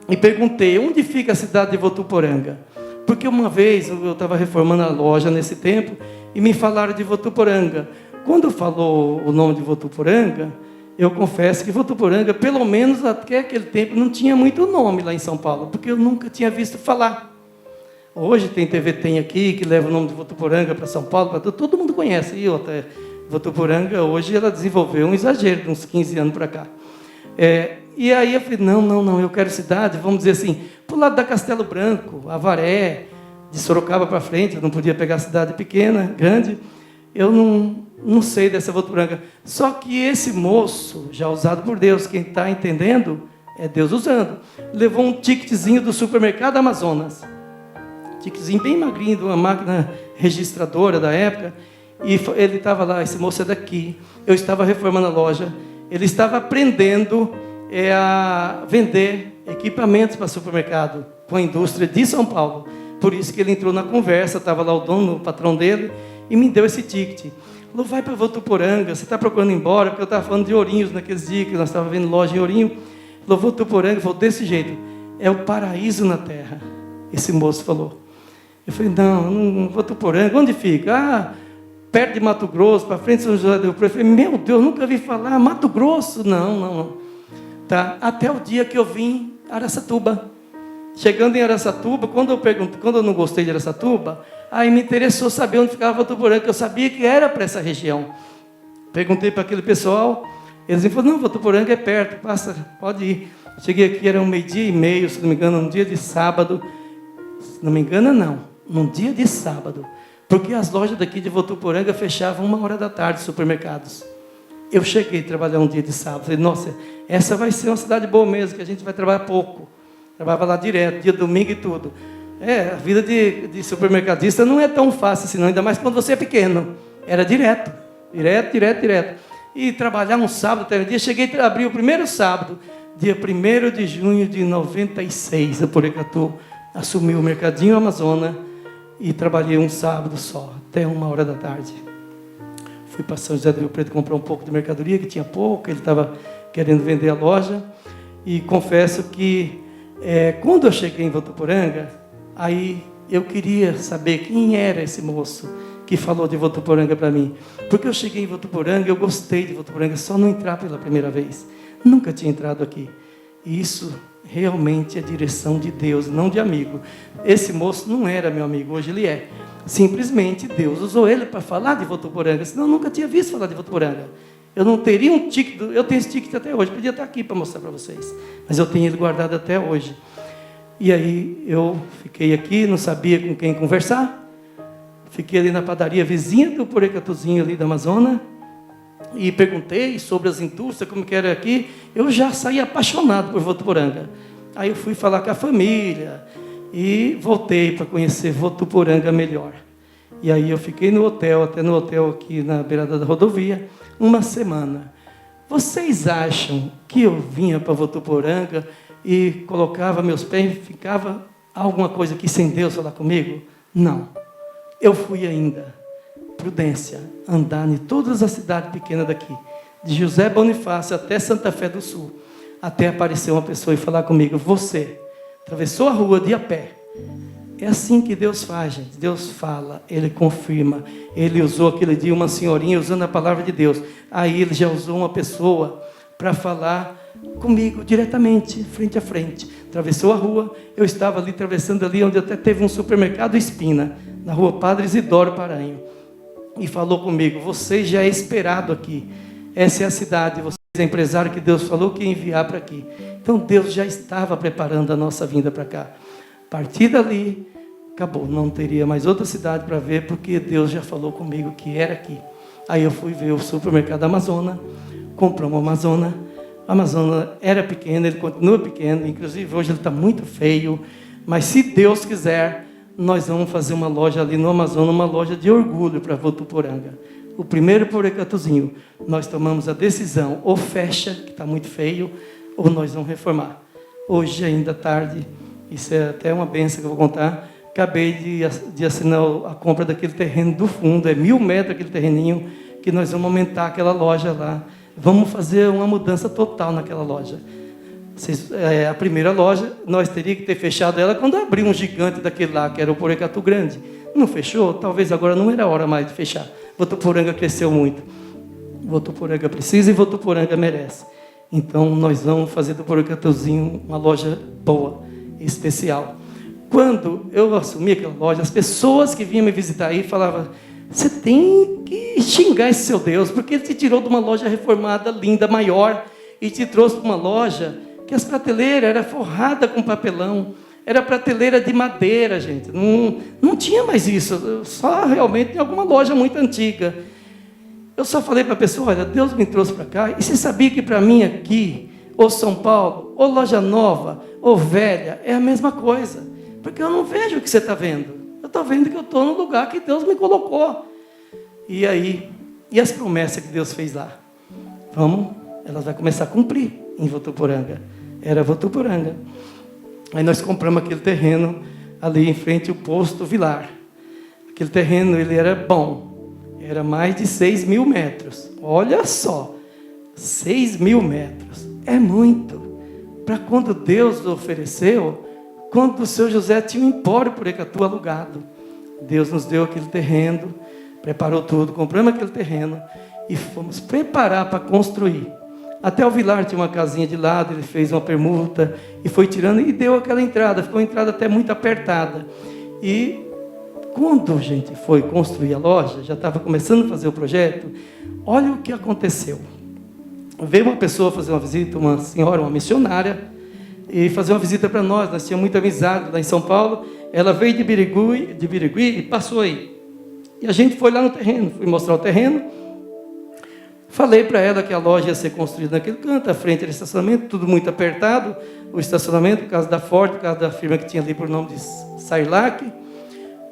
E perguntei, onde fica a cidade de Votuporanga? Porque uma vez eu estava reformando a loja nesse tempo e me falaram de Votuporanga. Quando falou o nome de Votuporanga, eu confesso que Votuporanga, pelo menos até aquele tempo, não tinha muito nome lá em São Paulo, porque eu nunca tinha visto falar. Hoje tem TVTEM aqui, que leva o nome de Votuporanga para São Paulo, para todo mundo conhece. E até Votuporanga, hoje ela desenvolveu um exagero, de uns 15 anos para cá. E aí eu falei, não, eu quero cidade, vamos dizer assim, para o lado da Castelo Branco, Avaré, de Sorocaba para frente, eu não podia pegar cidade pequena, grande, eu não sei dessa Votuporanga. Só que esse moço, já usado por Deus, quem está entendendo, é Deus usando, levou um ticketzinho do supermercado Amazonas, ticketzinho bem magrinho, de uma máquina registradora da época, e ele estava lá, esse moço é daqui, eu estava reformando a loja, ele estava aprendendo a vender equipamentos para supermercado com a indústria de São Paulo. Por isso que ele entrou na conversa, estava lá o dono, o patrão dele, e me deu esse ticket. Falou, vai para Votuporanga, você está procurando ir embora? Porque eu estava falando de Ourinhos naqueles dias, que nós estávamos vendo loja em Ourinho. Falou, Votuporanga, falou, desse jeito, é o paraíso na terra. Esse moço falou. Eu falei, não, Votuporanga, onde fica? Ah, perto de Mato Grosso, para frente de São José do Rio Preto. Eu falei, meu Deus, nunca vi falar, Mato Grosso? Não. Tá? Até o dia que eu vim em Araçatuba. Chegando em Araçatuba, quando eu não gostei de Araçatuba, aí me interessou saber onde ficava Votuporanga, que eu sabia que era para essa região. Perguntei para aquele pessoal, eles me falaram, não, Votuporanga é perto, passa, pode ir. Cheguei aqui, era 12:30, se não me engano, num dia de sábado. Se não me engano, não, num dia de sábado. Porque as lojas daqui de Votuporanga fechavam 1h da tarde, supermercados. Eu cheguei a trabalhar um dia de sábado, falei, nossa, essa vai ser uma cidade boa mesmo, que a gente vai trabalhar pouco. Trabalhava lá direto, dia domingo e tudo. A vida de supermercadista não é tão fácil assim, não, ainda mais quando você é pequeno. Era direto. E trabalhar um sábado até um dia. Cheguei a abrir o primeiro sábado, dia 1º de junho de 96, a Porecatu assumiu o Mercadinho Amazonas e trabalhei um sábado só, até 1h da tarde. Fui para São José do Rio Preto comprar um pouco de mercadoria, que tinha pouco, ele estava querendo vender a loja. E confesso que quando eu cheguei em Votuporanga, aí eu queria saber quem era esse moço que falou de Votuporanga para mim. Porque eu cheguei em Votuporanga, eu gostei de Votuporanga, só não entrar pela primeira vez. Nunca tinha entrado aqui. E isso realmente é direção de Deus, não de amigo. Esse moço não era meu amigo, hoje ele é. Simplesmente Deus usou ele para falar de Votuporanga, senão eu nunca tinha visto falar de Votuporanga. Eu não teria um ticket, eu tenho esse ticket até hoje, podia estar aqui para mostrar para vocês, mas eu tenho ele guardado até hoje. E aí eu fiquei aqui, não sabia com quem conversar, fiquei ali na padaria vizinha do Porecatuzinho ali da Amazonas, e perguntei sobre as indústrias, como que era aqui, eu já saí apaixonado por Votuporanga. Aí eu fui falar com a família, e voltei para conhecer Votuporanga melhor. E aí eu fiquei no hotel, até no hotel aqui na beirada da rodovia, uma semana. Vocês acham que eu vinha para Votuporanga e colocava meus pés e ficava alguma coisa aqui sem Deus falar comigo? Não. Eu fui ainda, prudência, andar em todas as cidades pequenas daqui, de José Bonifácio até Santa Fé do Sul, até aparecer uma pessoa e falar comigo, você atravessou a rua de a pé. É assim que Deus faz, gente. Deus fala, Ele confirma. Ele usou aquele dia uma senhorinha usando a palavra de Deus. Aí Ele já usou uma pessoa para falar comigo diretamente, frente a frente. Atravessou a rua, eu estava ali, atravessando ali, onde até teve um supermercado Espina, na rua Padre Isidoro Paranho. E falou comigo, você já é esperado aqui. Essa é a cidade, você é empresário que Deus falou que ia enviar para aqui. Então Deus já estava preparando a nossa vinda para cá. A partir dali, acabou, não teria mais outra cidade para ver, porque Deus já falou comigo que era aqui. Aí eu fui ver o supermercado Amazonas, compramos o Amazonas. O Amazonas era pequeno, ele continua pequeno, inclusive hoje ele está muito feio, mas se Deus quiser, nós vamos fazer uma loja ali no Amazonas, uma loja de orgulho para Votuporanga. O primeiro Porecatuzinho, nós tomamos a decisão, ou fecha, que está muito feio, ou nós vamos reformar. Hoje, ainda tarde, isso é até uma benção que eu vou contar, acabei de assinar a compra daquele terreno do fundo, é 1.000 metros aquele terreninho, que nós vamos aumentar aquela loja lá. Vamos fazer uma mudança total naquela loja. A primeira loja, nós teríamos que ter fechado ela quando abriu um gigante daquele lá, que era o Porecatu Grande. Não fechou? Talvez agora não era a hora mais de fechar. Votuporanga cresceu muito. Votuporanga precisa e Votuporanga merece. Então, nós vamos fazer do Porecatuzinho uma loja boa, especial. Quando eu assumi aquela loja, as pessoas que vinham me visitar aí falavam, você tem que xingar esse seu Deus, porque ele te tirou de uma loja reformada, linda, maior, e te trouxe para uma loja que as prateleiras eram forradas com papelão, era prateleira de madeira, gente. Não tinha mais isso, só realmente em alguma loja muito antiga. Eu só falei para a pessoa, olha, Deus me trouxe para cá, e você sabia que para mim aqui, ou São Paulo, ou loja nova, ou velha, é a mesma coisa. Porque eu não vejo o que você está vendo. Eu estou vendo que eu estou no lugar que Deus me colocou. E aí, e as promessas que Deus fez lá? Elas vão começar a cumprir em Votuporanga. Era Votuporanga. Aí nós compramos aquele terreno ali em frente ao posto Vilar. Aquele terreno, ele era bom. era mais de 6.000 metros. Olha só, 6.000 metros. É muito. Para quando Deus ofereceu, quando o seu José tinha um empório por Ecatu alugado. Deus nos deu aquele terreno, preparou tudo, compramos aquele terreno e fomos preparar para construir. Até o Vilar tinha uma casinha de lado, ele fez uma permuta e foi tirando e deu aquela entrada. Ficou uma entrada até muito apertada. E quando a gente foi construir a loja, já estava começando a fazer o projeto, olha o que aconteceu. Veio uma pessoa fazer uma visita, uma senhora, uma missionária, e fazer uma visita para nós. Nós tínhamos muita amizade lá em São Paulo. Ela veio de Birigui e passou aí. E a gente foi lá no terreno, fui mostrar o terreno. Falei para ela que a loja ia ser construída naquele canto, à frente do estacionamento, tudo muito apertado. O estacionamento, por causa da Ford, por causa da firma que tinha ali por nome de Sailac.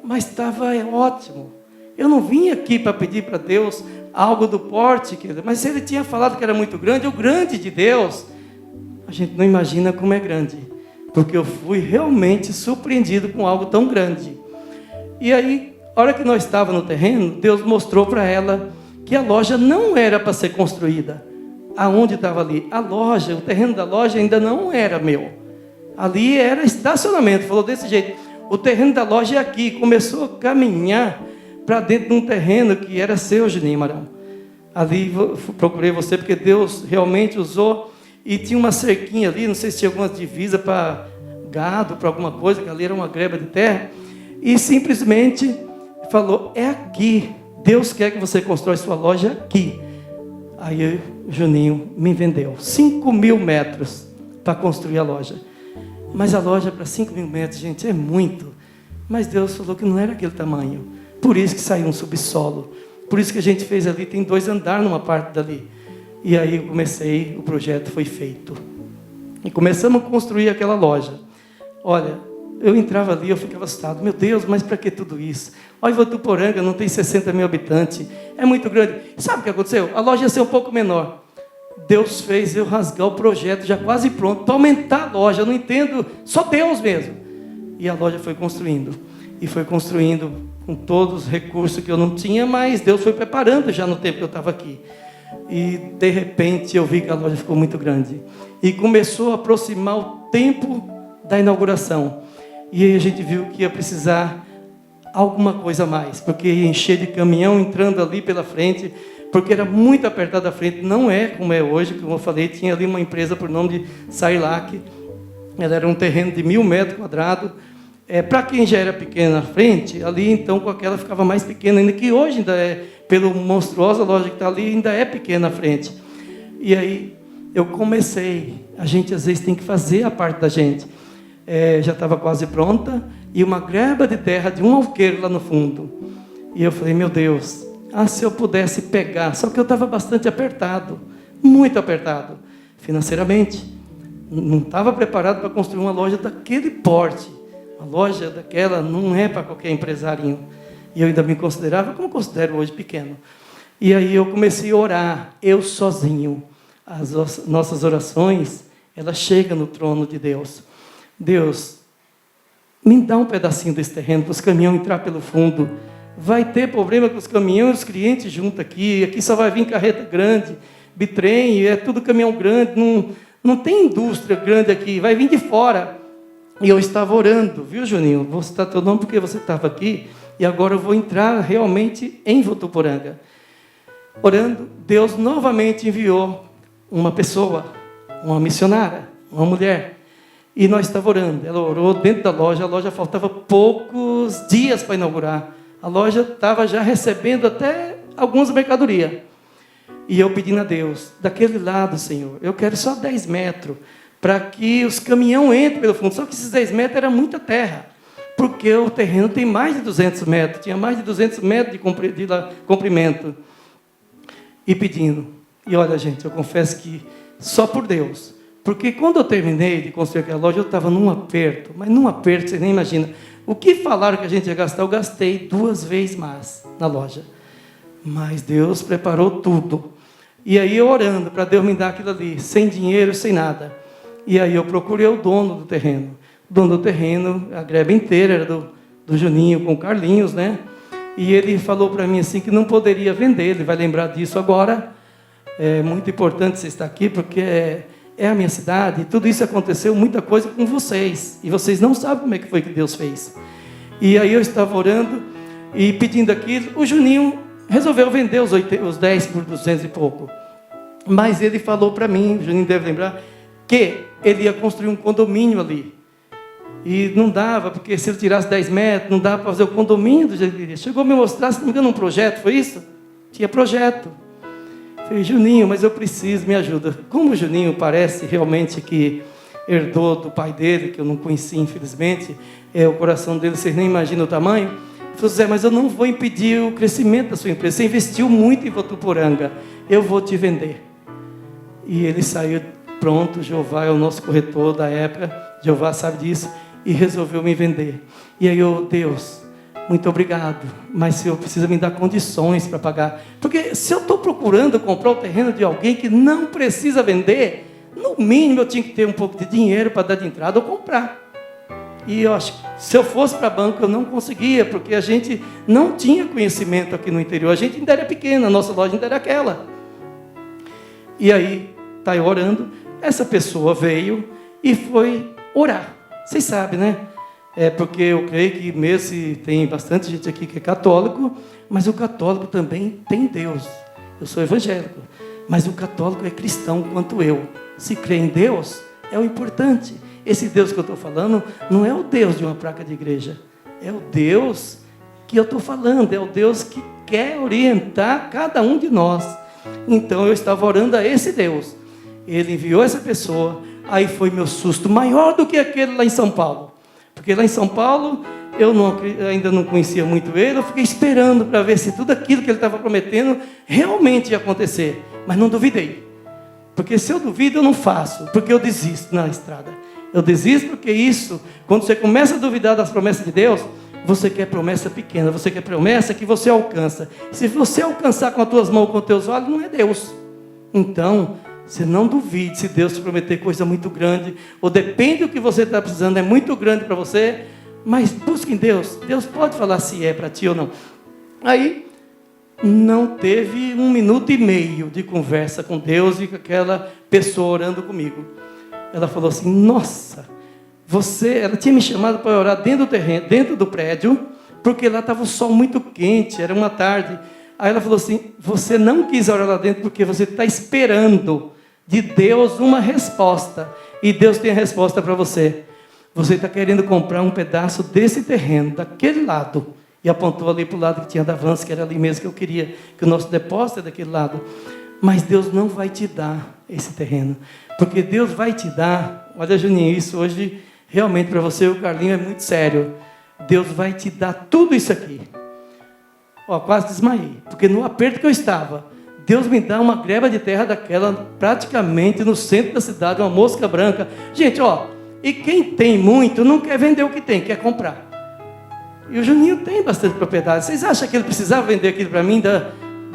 Mas estava ótimo. Eu não vim aqui para pedir para Deus algo do porte, mas se Ele tinha falado que era muito grande, o grande de Deus, a gente não imagina como é grande. Porque eu fui realmente surpreendido com algo tão grande. E aí, a hora que nós estávamos no terreno, Deus mostrou para ela que a loja não era para ser construída. Aonde estava ali? A loja, o terreno da loja ainda não era meu. Ali era estacionamento. Falou desse jeito. O terreno da loja é aqui. Começou a caminhar para dentro de um terreno que era seu, Juninho Marão. Ali procurei você porque Deus realmente usou. E tinha uma cerquinha ali, não sei se tinha alguma divisa para gado, para alguma coisa, que ali era uma greba de terra. E simplesmente falou, é aqui. Deus quer que você constrói sua loja aqui. Aí o Juninho me vendeu 5.000 metros para construir a loja. Mas a loja para 5.000 metros, gente, é muito. Mas Deus falou que não era aquele tamanho. Por isso que saiu um subsolo. Por isso que a gente fez ali, tem 2 andares numa parte dali. E aí eu comecei, o projeto foi feito. E começamos a construir aquela loja. Olha, eu entrava ali, eu ficava assustado. Meu Deus, mas para que tudo isso? Olha, Votuporanga não tem 60.000 habitantes. É muito grande. Sabe o que aconteceu? A loja ia ser um pouco menor. Deus fez eu rasgar o projeto já quase pronto para aumentar a loja. Eu não entendo, só Deus mesmo. E a loja foi construindo. E foi construindo com todos os recursos que eu não tinha, mas Deus foi preparando já no tempo que eu estava aqui. E de repente eu vi que a loja ficou muito grande. E começou a aproximar o tempo da inauguração. E aí a gente viu que ia precisar alguma coisa a mais, porque ia encher de caminhão entrando ali pela frente, porque era muito apertado a frente. Não é como é hoje, como eu falei, tinha ali uma empresa por nome de Sailac. Ela era um terreno de 1.000 metros quadrados. Para quem já era pequeno na frente, ali então com aquela ficava mais pequena, ainda que hoje ainda é, pela monstruosa loja que está ali, ainda é pequena na frente. E aí eu comecei, a gente às vezes tem que fazer a parte da gente. Já estava quase pronta, e uma greba de terra de um alqueiro lá no fundo. E eu falei, meu Deus, se eu pudesse pegar, só que eu estava bastante apertado, muito apertado, financeiramente. Não estava preparado para construir uma loja daquele porte. Uma loja daquela não é para qualquer empresarinho. E eu ainda me considerava, como considero hoje, pequeno. E aí eu comecei a orar, eu sozinho. As nossas orações, elas chegam no trono de Deus. Deus, me dá um pedacinho desse terreno para os caminhões entrar pelo fundo. Vai ter problema com os caminhões e os clientes junto aqui. Aqui só vai vir carreta grande, bitrem, é tudo caminhão grande. Não tem indústria grande aqui, vai vir de fora. E eu estava orando, viu, Juninho? Vou citar teu nome porque você estava aqui. E agora eu vou entrar realmente em Votuporanga. Orando, Deus novamente enviou uma pessoa, uma missionária, uma mulher. E nós estávamos orando. Ela orou dentro da loja. A loja faltava poucos dias para inaugurar. A loja estava já recebendo até algumas mercadorias. E eu pedindo a Deus, daquele lado, Senhor, eu quero só 10 metros, para que os caminhões entrem pelo fundo. Só que esses 10 metros era muita terra, porque o terreno tem mais de 200 metros, tinha mais de 200 metros de comprimento. E pedindo. E olha, gente, eu confesso que só por Deus. Porque quando eu terminei de construir aquela loja, eu estava num aperto, mas num aperto, você nem imagina. O que falaram que a gente ia gastar, eu gastei 2 vezes mais na loja. Mas Deus preparou tudo. E aí eu orando para Deus me dar aquilo ali, sem dinheiro, sem nada. E aí eu procurei o dono do terreno. O dono do terreno, a greba inteira era do Juninho com o Carlinhos, né? E ele falou para mim assim que não poderia vender. Ele vai lembrar disso agora. É muito importante você estar aqui, porque é a minha cidade. E tudo isso aconteceu, muita coisa com vocês. E vocês não sabem como é que foi que Deus fez. E aí eu estava orando e pedindo aquilo. O Juninho resolveu vender os 10 por 200 e pouco. Mas ele falou para mim, o Juninho deve lembrar, que ele ia construir um condomínio ali. E não dava, porque se ele tirasse 10 metros, não dava para fazer o condomínio do jeito que ele queria. Chegou a me mostrar, se não me engano, um projeto, foi isso? Tinha projeto. Falei, Juninho, mas eu preciso, me ajuda. Como o Juninho parece realmente que herdou do pai dele, que eu não conheci, infelizmente, o coração dele, vocês nem imaginam o tamanho. Ele falou, Zé, mas eu não vou impedir o crescimento da sua empresa. Você investiu muito em Votuporanga, eu vou te vender. E ele saiu pronto, Jeová é o nosso corretor da época, Jeová sabe disso, e resolveu me vender. E aí eu, Deus, muito obrigado, mas o Senhor precisa me dar condições para pagar. Porque se eu estou procurando comprar o terreno de alguém que não precisa vender, no mínimo eu tinha que ter um pouco de dinheiro para dar de entrada ou comprar. E eu acho que se eu fosse para banco eu não conseguia, porque a gente não tinha conhecimento aqui no interior. A gente ainda era pequena, a nossa loja ainda era aquela. E aí, está eu orando, essa pessoa veio e foi orar. Vocês sabem, né? Porque eu creio que mesmo se tem bastante gente aqui que é católico, mas o católico também tem Deus. Eu sou evangélico, mas o católico é cristão quanto eu. Se crê em Deus, é o importante. Esse Deus que eu estou falando não é o Deus de uma placa de igreja. É o Deus que eu estou falando, é o Deus que quer orientar cada um de nós. Então eu estava orando a esse Deus. Ele enviou essa pessoa. Aí foi meu susto maior do que aquele lá em São Paulo. Porque lá em São Paulo, eu ainda não conhecia muito ele. Eu fiquei esperando para ver se tudo aquilo que ele estava prometendo realmente ia acontecer. Mas não duvidei. Porque se eu duvido, eu não faço. Porque eu desisto na estrada. Eu desisto porque isso, quando você começa a duvidar das promessas de Deus, você quer promessa pequena. Você quer promessa que você alcança. Se você alcançar com as tuas mãos, com os teus olhos, não é Deus. Então, você não duvide se Deus te prometer coisa muito grande, ou depende do que você está precisando, é muito grande para você, mas busque em Deus. Deus pode falar se é para ti ou não. Aí, não teve 1 minuto e meio de conversa com Deus e com aquela pessoa orando comigo. Ela falou assim, nossa, ela tinha me chamado para orar dentro do terreno, dentro do prédio, porque lá estava o sol muito quente, era uma tarde. Aí ela falou assim, você não quis orar lá dentro porque você está esperando de Deus uma resposta. E Deus tem a resposta para você. Você está querendo comprar um pedaço desse terreno, daquele lado. E apontou ali para o lado que tinha da avanço, que era ali mesmo que eu queria, que o nosso depósito é daquele lado. Mas Deus não vai te dar esse terreno. Porque Deus vai te dar, olha Juninho, isso hoje realmente para você e o Carlinho é muito sério. Deus vai te dar tudo isso aqui. Quase desmaiei, porque no aperto que eu estava, Deus me dá uma greba de terra daquela, praticamente no centro da cidade, uma mosca branca. Gente, e quem tem muito não quer vender o que tem, quer comprar. E o Juninho tem bastante propriedade. Vocês acham que ele precisava vender aquilo para mim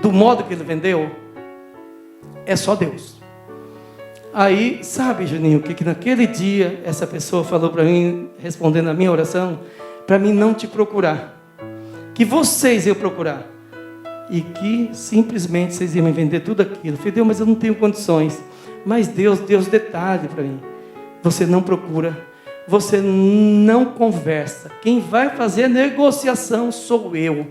do modo que ele vendeu? É só Deus. Aí, sabe, Juninho, que naquele dia, essa pessoa falou para mim, respondendo a minha oração, para mim não te procurar. Que vocês iam procurar. E que simplesmente vocês iam me vender tudo aquilo. Eu falei, Deus, mas eu não tenho condições. Mas Deus deu os detalhes para mim. Você não procura. Você não conversa. Quem vai fazer a negociação sou eu.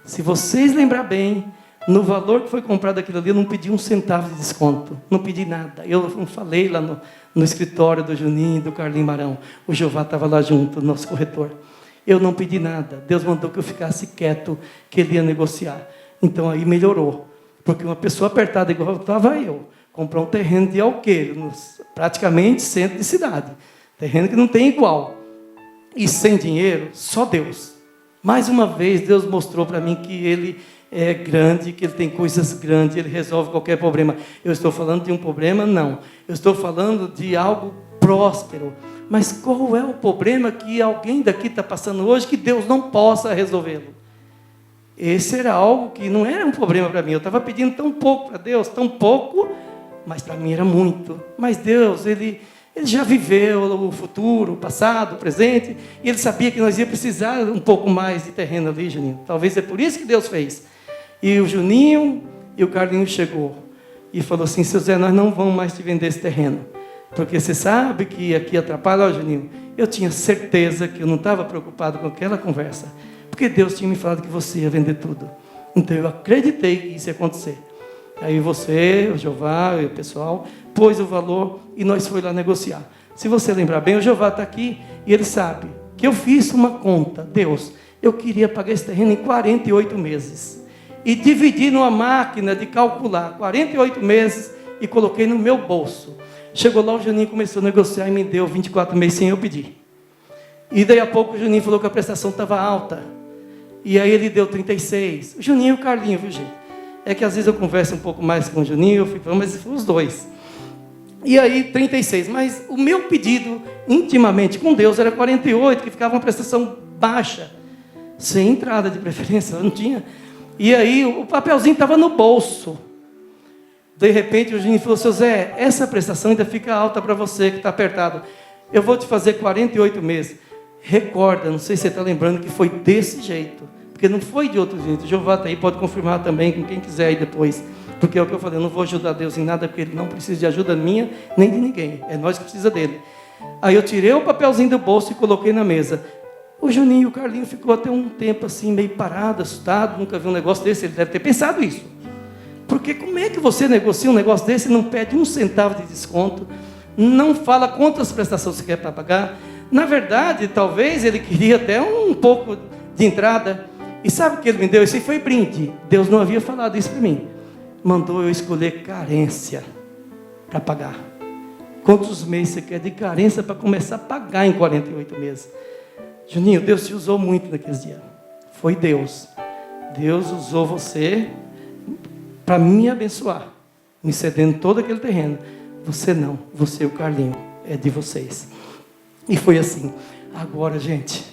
Se vocês lembrar bem, no valor que foi comprado aquilo ali, eu não pedi 1 centavo de desconto. Não pedi nada. Eu não falei lá no escritório do Juninho e do Carlinho Marão. O Jeová estava lá junto, o nosso corretor. Eu não pedi nada. Deus mandou que eu ficasse quieto, que ele ia negociar. Então aí melhorou. Porque uma pessoa apertada igual estava eu, comprar um terreno de Alqueiro, praticamente centro de cidade. Terreno que não tem igual. E sem dinheiro, só Deus. Mais uma vez, Deus mostrou para mim que Ele é grande, que Ele tem coisas grandes, Ele resolve qualquer problema. Eu estou falando de um problema? Não. Eu estou falando de algo próspero. Mas qual é o problema que alguém daqui está passando hoje que Deus não possa resolvê-lo? Esse era algo que não era um problema para mim. Eu estava pedindo tão pouco para Deus, tão pouco, mas para mim era muito. Mas Deus, Ele Ele já viveu o futuro, o passado, o presente, e ele sabia que nós ia precisar um pouco mais de terreno ali, Juninho. Talvez é por isso que Deus fez. E o Juninho e o Carlinho chegou e falou assim: seu Zé, nós não vamos mais te vender esse terreno, porque você sabe que aqui atrapalha. Ó, Juninho, eu tinha certeza que eu não estava preocupado com aquela conversa, porque Deus tinha me falado que você ia vender tudo. Então eu acreditei que isso ia acontecer. Aí você, o Jeová e o pessoal pôs o valor e nós fomos lá negociar. Se você lembrar bem, o Jeová está aqui e ele sabe que eu fiz uma conta. Deus, eu queria pagar esse terreno em 48 meses. E dividi numa máquina de calcular 48 meses e coloquei no meu bolso. Chegou lá, o Juninho começou a negociar e me deu 24 meses sem eu pedir. E daí a pouco o Juninho falou que a prestação estava alta. E aí ele deu 36. O Juninho e o Carlinho, viu, gente? É que às vezes eu converso um pouco mais com o Juninho, eu fico, mas foi os dois. E aí 36. Mas o meu pedido, intimamente com Deus, era 48, que ficava uma prestação baixa. Sem entrada de preferência, eu não tinha. E aí o papelzinho estava no bolso. De repente o Juninho falou: seu Zé, essa prestação ainda fica alta para você, que está apertado. Eu vou te fazer 48 meses. Recorda, não sei se você está lembrando, que foi desse jeito. Porque não foi de outro jeito. O Jeová está aí, pode confirmar também com quem quiser aí depois. Porque é o que eu falei, eu não vou ajudar Deus em nada, porque Ele não precisa de ajuda minha, nem de ninguém. É nós que precisamos dele. Aí eu tirei o papelzinho do bolso e coloquei na mesa. O Juninho e o Carlinho ficou até um tempo assim, meio parado, assustado, nunca viu um negócio desse. Ele deve ter pensado isso. Porque como é que você negocia um negócio desse e não pede um centavo de desconto? Não fala quantas prestações você quer para pagar? Na verdade, talvez ele queria até um pouco de entrada. E sabe o que ele me deu? Isso aí foi brinde. Deus não havia falado isso para mim. Mandou eu escolher carência para pagar. Quantos meses você quer de carência para começar a pagar em 48 meses? Juninho, Deus te usou muito naqueles dias. Foi Deus. Deus usou você para me abençoar, me cedendo todo aquele terreno. Você não, você e o Carlinho, é de vocês. E foi assim. Agora, gente,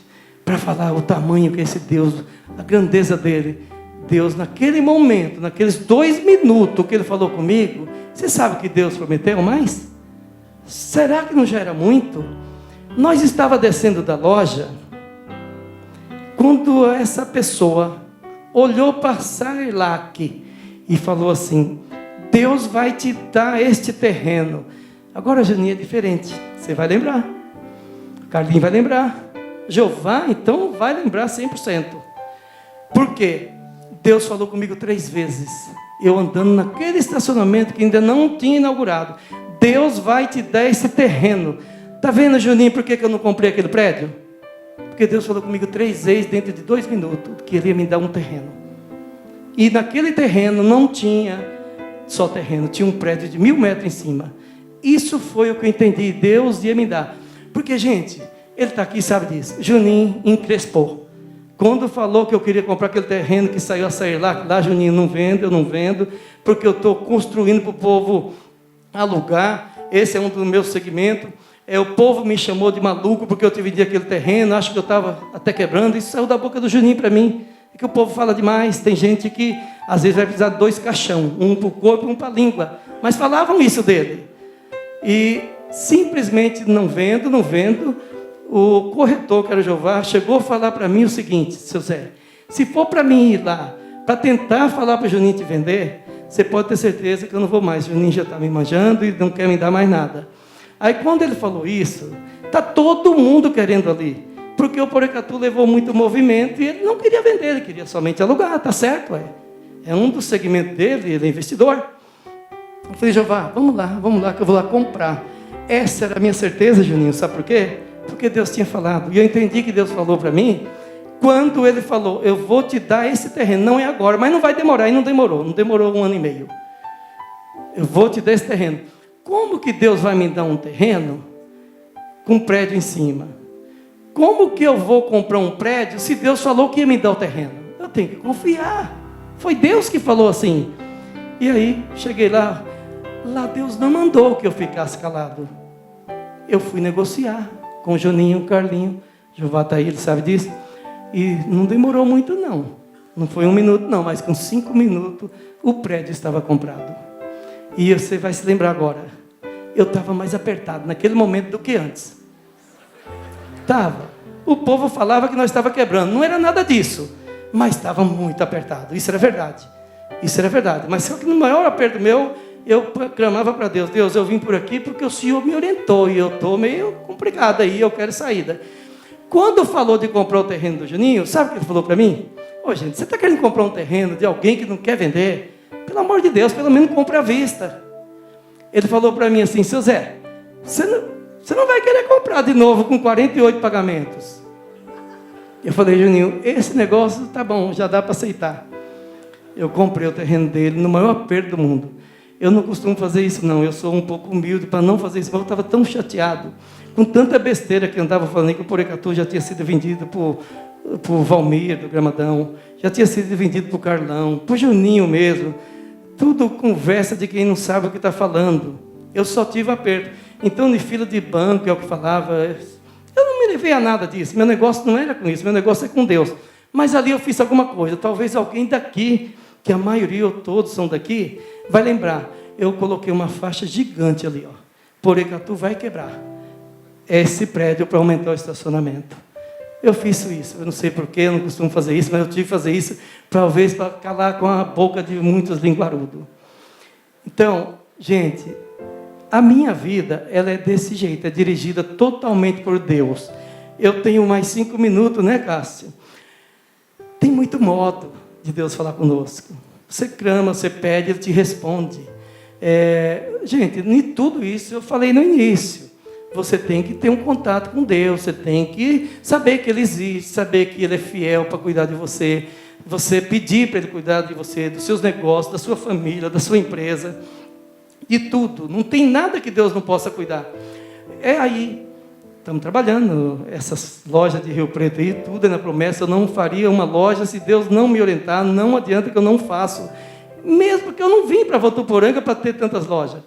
para falar o tamanho que é esse Deus, a grandeza dele, Deus naquele momento, naqueles 2 minutos que ele falou comigo, você sabe que Deus prometeu mais? Será que não já era muito? Nós estava descendo da loja, quando essa pessoa olhou para Sarlac e falou assim: Deus vai te dar este terreno. Agora, Janinha, é diferente, você vai lembrar, Carlinhos vai lembrar, Jeová então vai lembrar 100%. Por quê? Deus falou comigo 3 vezes, eu andando naquele estacionamento que ainda não tinha inaugurado. Deus vai te dar esse terreno. Está vendo, Juninho, por que eu não comprei aquele prédio? Porque Deus falou comigo 3 vezes dentro de 2 minutos que Ele ia me dar um terreno. E naquele terreno não tinha só terreno, tinha um prédio de 1000 metros em cima. Isso foi o que eu entendi, Deus ia me dar. Porque, gente, Ele está aqui, sabe disso. Juninho encrespou. Quando falou que eu queria comprar aquele terreno que saiu a sair lá, Juninho, não vendo, eu não vendo, porque eu estou construindo para o povo alugar. Esse é um dos meus segmentos. O povo me chamou de maluco porque eu te vendi aquele terreno, acho que eu estava até quebrando. Isso saiu da boca do Juninho para mim. É que o povo fala demais. Tem gente que às vezes vai precisar de 2 caixão, um para o corpo e um para a língua. Mas falavam isso dele. E simplesmente não vendo, o corretor, que era o Jeová, chegou a falar para mim o seguinte: seu Zé, se for para mim ir lá, para tentar falar para o Juninho te vender, você pode ter certeza que eu não vou mais. O Juninho já está me manjando e não quer me dar mais nada. Aí quando ele falou isso, está todo mundo querendo ali, porque o Porecatu levou muito movimento e ele não queria vender, ele queria somente alugar, está certo? É um dos segmentos dele, ele é investidor. Eu falei: Jeová, vamos lá, que eu vou lá comprar. Essa era a minha certeza, Juninho, sabe por quê? Porque Deus tinha falado, e eu entendi que Deus falou para mim, quando Ele falou: eu vou te dar esse terreno, não é agora, mas não vai demorar, e não demorou 1 ano e meio. Eu vou te dar esse terreno. Como que Deus vai me dar um terreno com um prédio em cima? Como que eu vou comprar um prédio se Deus falou que ia me dar o terreno? Eu tenho que confiar. Foi Deus que falou assim. E aí, cheguei lá Deus não mandou que eu ficasse calado. Eu fui negociar com o Juninho, o Carlinho. Jeová está aí, ele sabe disso. E não demorou muito não. Não foi 1 minuto não, mas com 5 minutos o prédio estava comprado. E você vai se lembrar agora. eu estava mais apertado naquele momento do que antes. Estava. O povo falava que nós estávamos quebrando. Não era nada disso. Mas estava muito apertado. Isso era verdade. Isso era verdade. Mas só que no maior aperto meu, eu clamava para Deus. Deus, eu vim por aqui porque o Senhor me orientou. E eu estou meio complicado aí. Eu quero saída. Quando falou de comprar o terreno do Juninho, sabe o que ele falou para mim? Ô, gente, você está querendo comprar um terreno de alguém que não quer vender? Pelo amor de Deus, pelo menos compre à vista. Ele falou para mim assim, seu Zé, você não vai querer comprar de novo com 48 pagamentos. Eu falei, Juninho, esse negócio tá bom, já dá para aceitar. Eu comprei o terreno dele no maior aperto do mundo. Eu não costumo fazer isso não, eu sou um pouco humilde para não fazer isso, mas eu estava tão chateado, com tanta besteira que andava falando que o Porecatu já tinha sido vendido por Valmir, do Gramadão, já tinha sido vendido por Carlão, por Juninho mesmo. Tudo conversa de quem não sabe o que está falando. Eu só tive aperto. Então, em fila de banco, é o que falava. Eu não me levei a nada disso. Meu negócio não era com isso. Meu negócio é com Deus. Mas ali eu fiz alguma coisa. Talvez alguém daqui, que a maioria ou todos são daqui, vai lembrar. Eu coloquei uma faixa gigante ali. Ó. Porecatu vai quebrar. Esse prédio para aumentar o estacionamento. Eu fiz isso. Eu não sei porquê, eu não costumo fazer isso, mas eu tive que fazer isso, talvez para calar com a boca de muitos linguarudos. Então, gente, a minha vida, ela é desse jeito, é dirigida totalmente por Deus. Eu tenho mais 5 minutos, né, Cássio? Tem muito modo de Deus falar conosco. Você clama, você pede, Ele te responde. Gente, nem tudo isso eu falei no início. Você tem que ter um contato com Deus, você tem que saber que Ele existe, saber que Ele é fiel para cuidar de você, você pedir para Ele cuidar de você, dos seus negócios, da sua família, da sua empresa, de tudo. Não tem nada que Deus não possa cuidar. Aí, estamos trabalhando, essas lojas de Rio Preto aí, tudo é na promessa, eu não faria uma loja se Deus não me orientar, não adianta que eu não faço. Mesmo que eu não vim para Votuporanga para ter tantas lojas.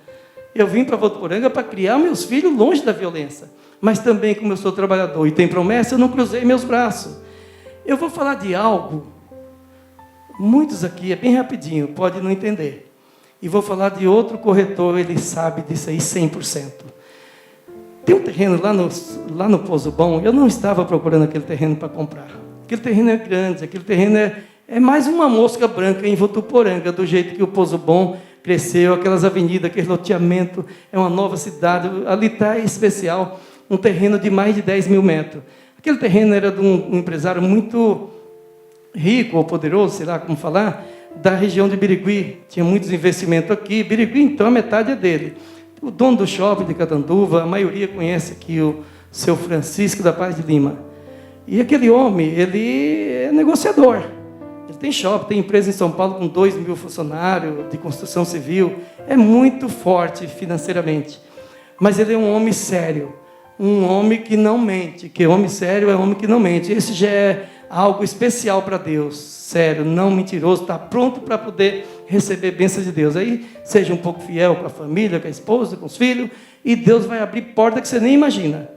Eu vim para Votuporanga para criar meus filhos longe da violência. Mas também, como eu sou trabalhador e tenho promessa, eu não cruzei meus braços. Eu vou falar de algo, muitos aqui, é bem rapidinho, pode não entender. E vou falar de outro corretor, ele sabe disso aí 100%. Tem um terreno lá no Pozo Bom, eu não estava procurando aquele terreno para comprar. Aquele terreno é grande, aquele terreno é mais uma mosca branca em Votuporanga, do jeito que o Pozo Bom cresceu, aquelas avenidas, aquele loteamento, é uma nova cidade, ali está especial, um terreno de mais de 10 mil metros. Aquele terreno era de um empresário muito rico ou poderoso, sei lá como falar, da região de Birigui, tinha muitos investimentos aqui, Birigui então a metade é dele. O dono do shopping de Catanduva, a maioria conhece aqui o seu Francisco da Paz de Lima. E aquele homem, ele é negociador. Ele tem shopping, tem empresa em São Paulo com 2 mil funcionários de construção civil. É muito forte financeiramente. Mas ele é um homem sério. Um homem que não mente. Que homem sério é homem que não mente. Esse já é algo especial para Deus. Sério, não mentiroso. Está pronto para poder receber bênçãos de Deus. Aí seja um pouco fiel com a família, com a esposa, com os filhos. E Deus vai abrir porta que você nem imagina.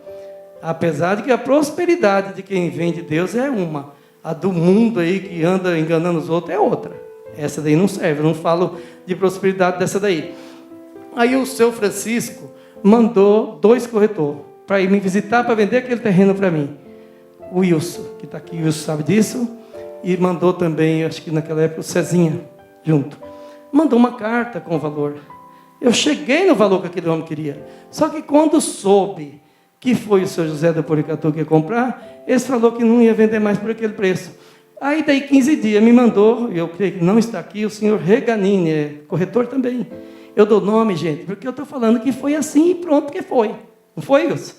Apesar de que a prosperidade de quem vem de Deus é uma. A do mundo aí que anda enganando os outros é outra. Essa daí não serve, eu não falo de prosperidade dessa daí. Aí o seu Francisco mandou 2 corretores para ir me visitar, para vender aquele terreno para mim. O Wilson, que está aqui, o Wilson sabe disso, e mandou também, acho que naquela época, o Cezinha, junto. Mandou uma carta com o valor. Eu cheguei no valor que aquele homem queria. Só que quando soube que foi o seu José da Porecatu que ia comprar, ele falou que não ia vender mais por aquele preço. Aí, daí 15 dias, me mandou, e eu creio que não está aqui, o senhor Reganini, é corretor também. Eu dou nome, gente, porque eu estou falando que foi assim e pronto que foi. Não foi, Wilson?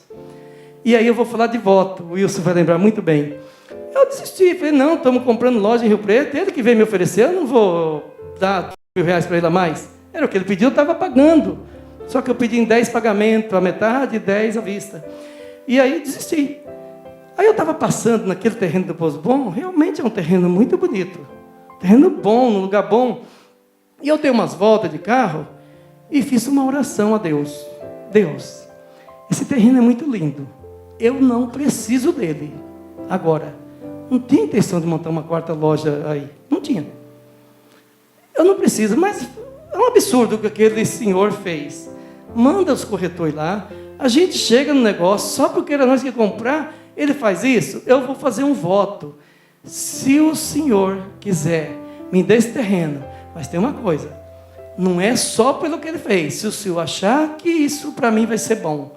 E aí eu vou falar de voto, o Wilson vai lembrar muito bem. Eu desisti, falei, não, estamos comprando loja em Rio Preto, ele que veio me oferecer, eu não vou dar R$1.000 para ele a mais. Era o que ele pediu, eu estava pagando. Só que eu pedi em 10 pagamentos, a metade e 10 à vista. E aí desisti. Aí eu estava passando naquele terreno do Pozo Bom, realmente é um terreno muito bonito. Terreno bom, num lugar bom. E eu dei umas voltas de carro e fiz uma oração a Deus. Deus, esse terreno é muito lindo. Eu não preciso dele. Agora, não tinha intenção de montar uma 4ª loja aí. Não tinha. Eu não preciso, mas é um absurdo o que aquele senhor fez. manda os corretores lá, a gente chega no negócio, só porque era nós que ia comprar, ele faz isso, eu vou fazer um voto. Se o senhor quiser, me dê esse terreno, mas tem uma coisa, não é só pelo que ele fez, se o senhor achar que isso para mim vai ser bom,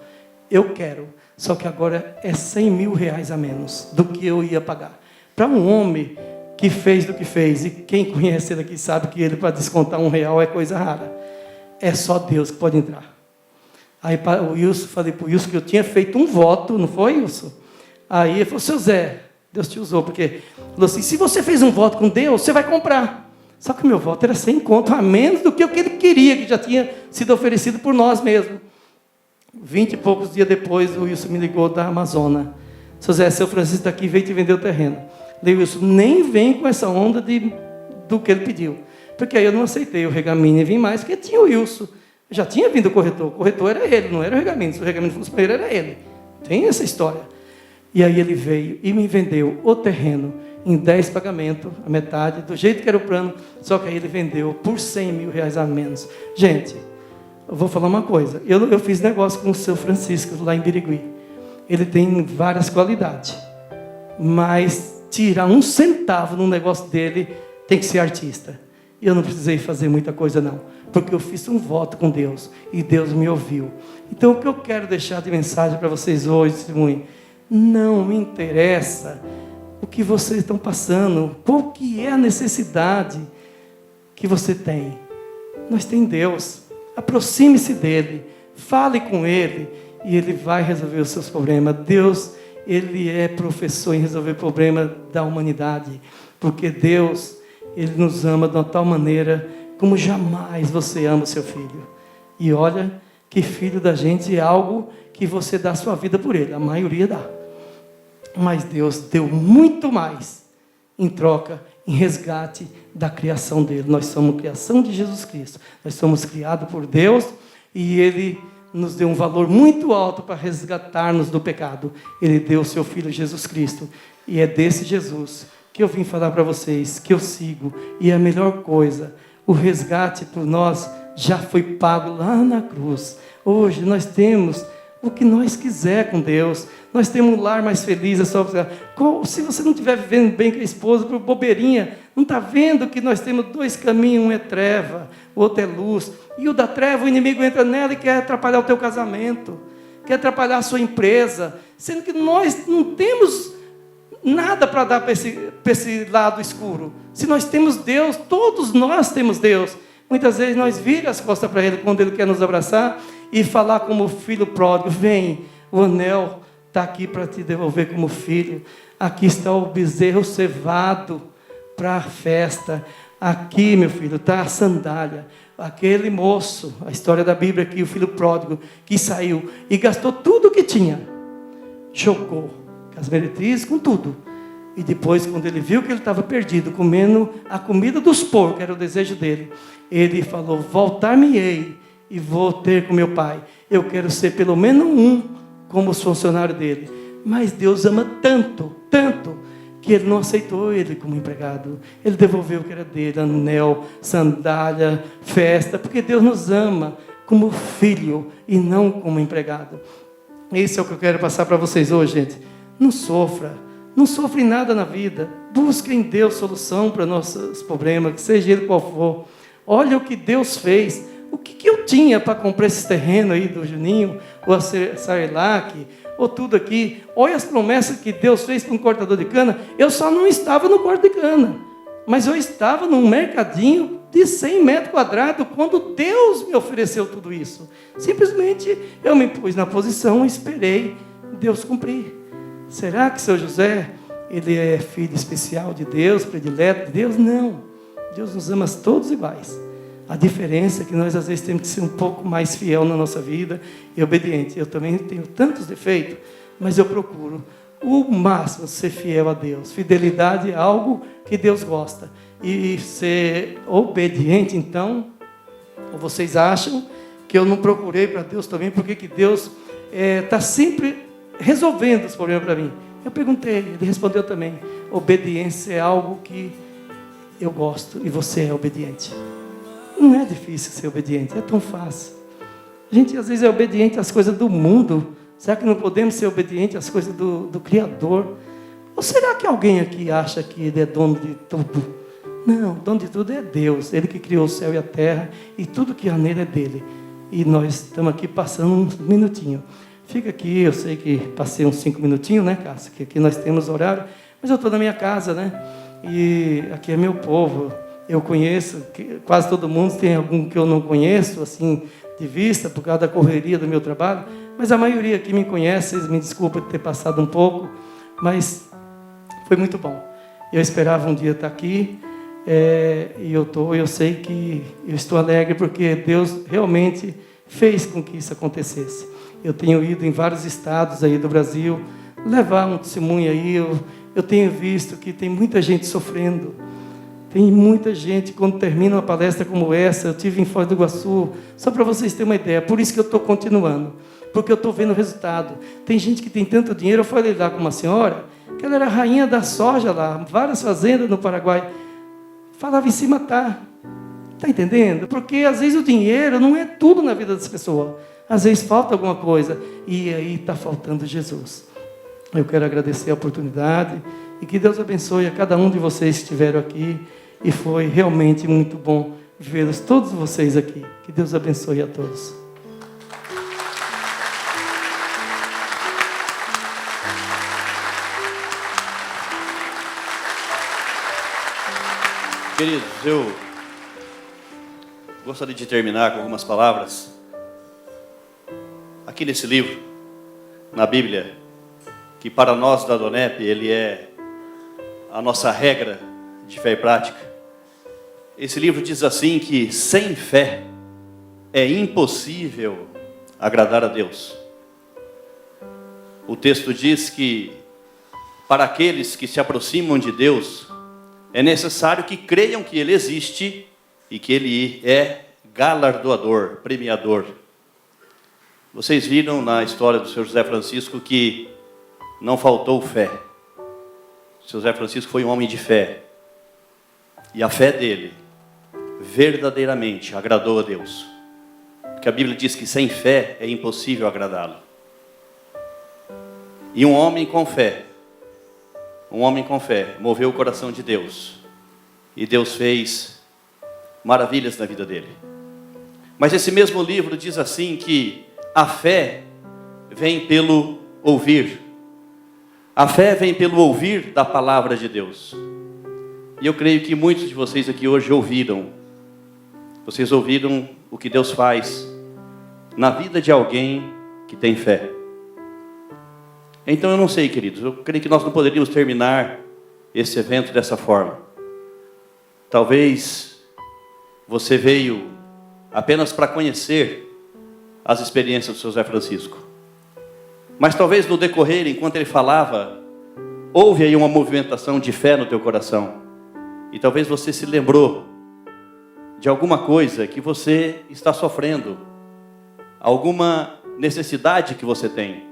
eu quero, só que agora é 100 mil reais a menos do que eu ia pagar. Para um homem que fez do que fez, e quem conhece ele aqui sabe que ele para descontar R$1 é coisa rara, é só Deus que pode entrar. Aí o Wilson, falei para o Wilson que eu tinha feito um voto, não foi, Wilson? Aí ele falou, seu Zé, Deus te usou, porque falou assim, se você fez um voto com Deus, você vai comprar. Só que o meu voto era 100 conto a menos do que o que ele queria, que já tinha sido oferecido por nós mesmos. 20 e poucos dias depois, o Wilson me ligou da Amazônia. Seu Zé, seu Francisco está aqui, veio te vender o terreno. Falei, Wilson, nem vem com essa onda do que ele pediu. Porque aí eu não aceitei o Regamini e vim mais, porque tinha o Wilson. Já tinha vindo o corretor era ele, não era o Regamini. Se o Regamini fosse para ele, era ele. Tem essa história. E aí ele veio e me vendeu o terreno em 10 pagamentos, a metade, do jeito que era o plano, só que aí ele vendeu por 100 mil reais a menos. Gente, eu vou falar uma coisa, eu fiz negócio com o seu Francisco lá em Birigui. Ele tem várias qualidades, mas tirar 1 centavo no negócio dele tem que ser artista. E eu não precisei fazer muita coisa não, porque eu fiz um voto com Deus e Deus me ouviu. Então o que eu quero deixar de mensagem para vocês hoje, testemunho, não me interessa o que vocês estão passando, qual que é a necessidade que você tem. Nós temos Deus, aproxime-se dEle, fale com Ele, e Ele vai resolver os seus problemas. Deus, Ele é professor em resolver problemas da humanidade, porque Deus, Ele nos ama de uma tal maneira, como jamais você ama o seu filho. E olha, que filho da gente é algo que você dá a sua vida por ele, a maioria dá. Mas Deus deu muito mais em troca, em resgate da criação dele. Nós somos criação de Jesus Cristo. Nós somos criados por Deus e Ele nos deu um valor muito alto para resgatar-nos do pecado. Ele deu o seu Filho Jesus Cristo. E é desse Jesus que eu vim falar para vocês, que eu sigo. E é a melhor coisa, o resgate por nós já foi pago lá na cruz. Hoje nós temos o que nós quiser com Deus. Nós temos um lar mais feliz. Se você não estiver vivendo bem com a esposa, por bobeirinha, não está vendo que nós temos 2 caminhos, um é treva, o outro é luz. E o da treva, o inimigo entra nela e quer atrapalhar o teu casamento, quer atrapalhar a sua empresa, sendo que nós não temos nada para dar para esse lado escuro. Se nós temos Deus, todos nós temos Deus. Muitas vezes nós viramos as costas para Ele quando Ele quer nos abraçar e falar como filho pródigo, vem, o anel está aqui para te devolver como filho. Aqui está o bezerro cevado para a festa. Aqui, meu filho, está a sandália. Aquele moço, a história da Bíblia aqui, o filho pródigo, que saiu e gastou tudo o que tinha. Jogou as meretrizes com tudo. E depois, quando ele viu que ele estava perdido, comendo a comida dos porcos, era o desejo dele, ele falou, voltar-me-ei e vou ter com meu pai. Eu quero ser pelo menos um como os funcionários dele. Mas Deus ama tanto, tanto, que Ele não aceitou ele como empregado. Ele devolveu o que era dele, anel, sandália, festa, porque Deus nos ama como filho e não como empregado. Esse é o que eu quero passar para vocês hoje, gente. Não sofra em nada na vida. Busque em Deus solução para nossos problemas, que seja Ele qual for. Olha o que Deus fez. O que eu tinha para comprar esse terreno aí do Juninho, ou a Sarelac, ou tudo aqui. Olha as promessas que Deus fez para um cortador de cana. Eu só não estava no corte de cana, mas eu estava num mercadinho de 100 metros quadrados, quando Deus me ofereceu tudo isso. Simplesmente eu me pus na posição e esperei Deus cumprir. Será que seu José, ele é filho especial de Deus, predileto de Deus? Não. Deus nos ama todos iguais. A diferença é que nós às vezes temos que ser um pouco mais fiel na nossa vida e obediente. Eu também tenho tantos defeitos, mas eu procuro o máximo ser fiel a Deus. Fidelidade é algo que Deus gosta. E ser obediente, então, ou vocês acham que eu não procurei para Deus também, porque que Deus está sempre resolvendo os problemas para mim? Eu perguntei, ele respondeu também. Obediência é algo que eu gosto e você é obediente. Não é difícil ser obediente, é tão fácil. A gente às vezes é obediente às coisas do mundo. Será que não podemos ser obedientes às coisas do Criador? Ou será que alguém aqui acha que Ele é dono de tudo? Não, o dono de tudo é Deus. Ele que criou o céu e a terra, e tudo que há nele é dele. E nós estamos aqui passando um minutinho. Fica aqui, eu sei que passei uns 5 minutinhos, né, Cássia? Que aqui nós temos horário, mas eu estou na minha casa, né? E aqui é meu povo. Eu conheço, quase todo mundo, tem algum que eu não conheço, assim, de vista, por causa da correria do meu trabalho. Mas a maioria aqui me conhece, vocês me desculpem de ter passado um pouco, mas foi muito bom. Eu esperava um dia estar aqui, e eu sei que eu estou alegre porque Deus realmente fez com que isso acontecesse. Eu tenho ido em vários estados aí do Brasil, levar um testemunho aí, eu tenho visto que tem muita gente sofrendo. Tem muita gente, quando termina uma palestra como essa, eu tive em Foz do Iguaçu, só para vocês terem uma ideia, por isso que eu estou continuando, porque eu estou vendo o resultado. Tem gente que tem tanto dinheiro, eu falei lá com uma senhora, que ela era rainha da soja lá, várias fazendas no Paraguai, falava em se matar. Está entendendo? Porque às vezes o dinheiro não é tudo na vida das pessoas, às vezes falta alguma coisa, e aí está faltando Jesus. Eu quero agradecer a oportunidade, e que Deus abençoe a cada um de vocês que estiveram aqui, e foi realmente muito bom vê-los, todos vocês aqui. Que Deus abençoe a todos. Queridos, eu gostaria de terminar com algumas palavras. Aqui nesse livro, na Bíblia, que para nós da Donep, ele é a nossa regra de fé e prática. Esse livro diz assim que sem fé é impossível agradar a Deus. O texto diz que para aqueles que se aproximam de Deus, é necessário que creiam que Ele existe e que Ele é galardoador, premiador. Vocês viram na história do Sr. José Francisco que não faltou fé. O Sr. José Francisco foi um homem de fé. E a fé dele verdadeiramente agradou a Deus. Porque a Bíblia diz que sem fé é impossível agradá-lo. E um homem com fé moveu o coração de Deus. E Deus fez maravilhas na vida dele. Mas esse mesmo livro diz assim que a fé vem pelo ouvir. A fé vem pelo ouvir da palavra de Deus. E eu creio que muitos de vocês aqui hoje ouviram. Vocês ouviram o que Deus faz na vida de alguém que tem fé. Então eu não sei, queridos, eu creio que nós não poderíamos terminar esse evento dessa forma. Talvez você veio apenas para conhecer as experiências do Sr. José Francisco. Mas talvez no decorrer, enquanto ele falava, houve aí uma movimentação de fé no teu coração. E talvez você se lembrou de alguma coisa que você está sofrendo, alguma necessidade que você tem.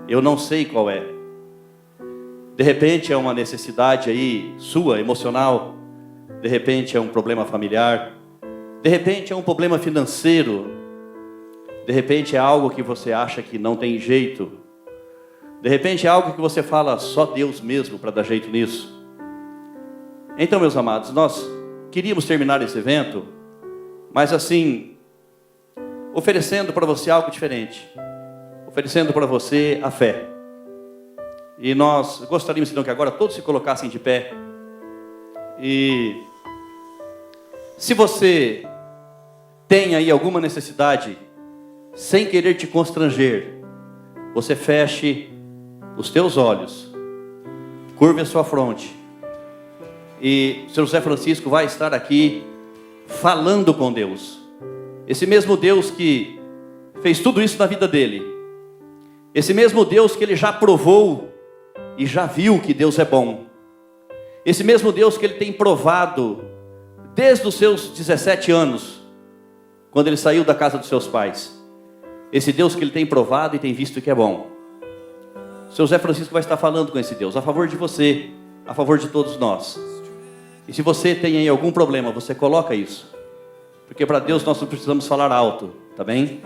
Eu não sei qual é. De repente é uma necessidade aí sua, emocional. De repente é um problema familiar. De repente é um problema financeiro. De repente é algo que você acha que não tem jeito. De repente é algo que você fala, só Deus mesmo para dar jeito nisso. Então, meus amados, nós queríamos terminar esse evento, mas assim, oferecendo para você algo diferente. Oferecendo para você a fé. E nós gostaríamos então que agora todos se colocassem de pé. E se você tem aí alguma necessidade, sem querer te constranger, você feche os teus olhos, curve a sua fronte, e o Sr. José Francisco vai estar aqui falando com Deus. Esse mesmo Deus que fez tudo isso na vida dele, esse mesmo Deus que ele já provou e já viu que Deus é bom, esse mesmo Deus que ele tem provado desde os seus 17 anos, quando ele saiu da casa dos seus pais. Esse Deus que ele tem provado e tem visto que é bom. O Sr. José Francisco vai estar falando com esse Deus, a favor de você, a favor de todos nós. E se você tem aí algum problema, você coloca isso. Porque para Deus nós não precisamos falar alto, tá bem?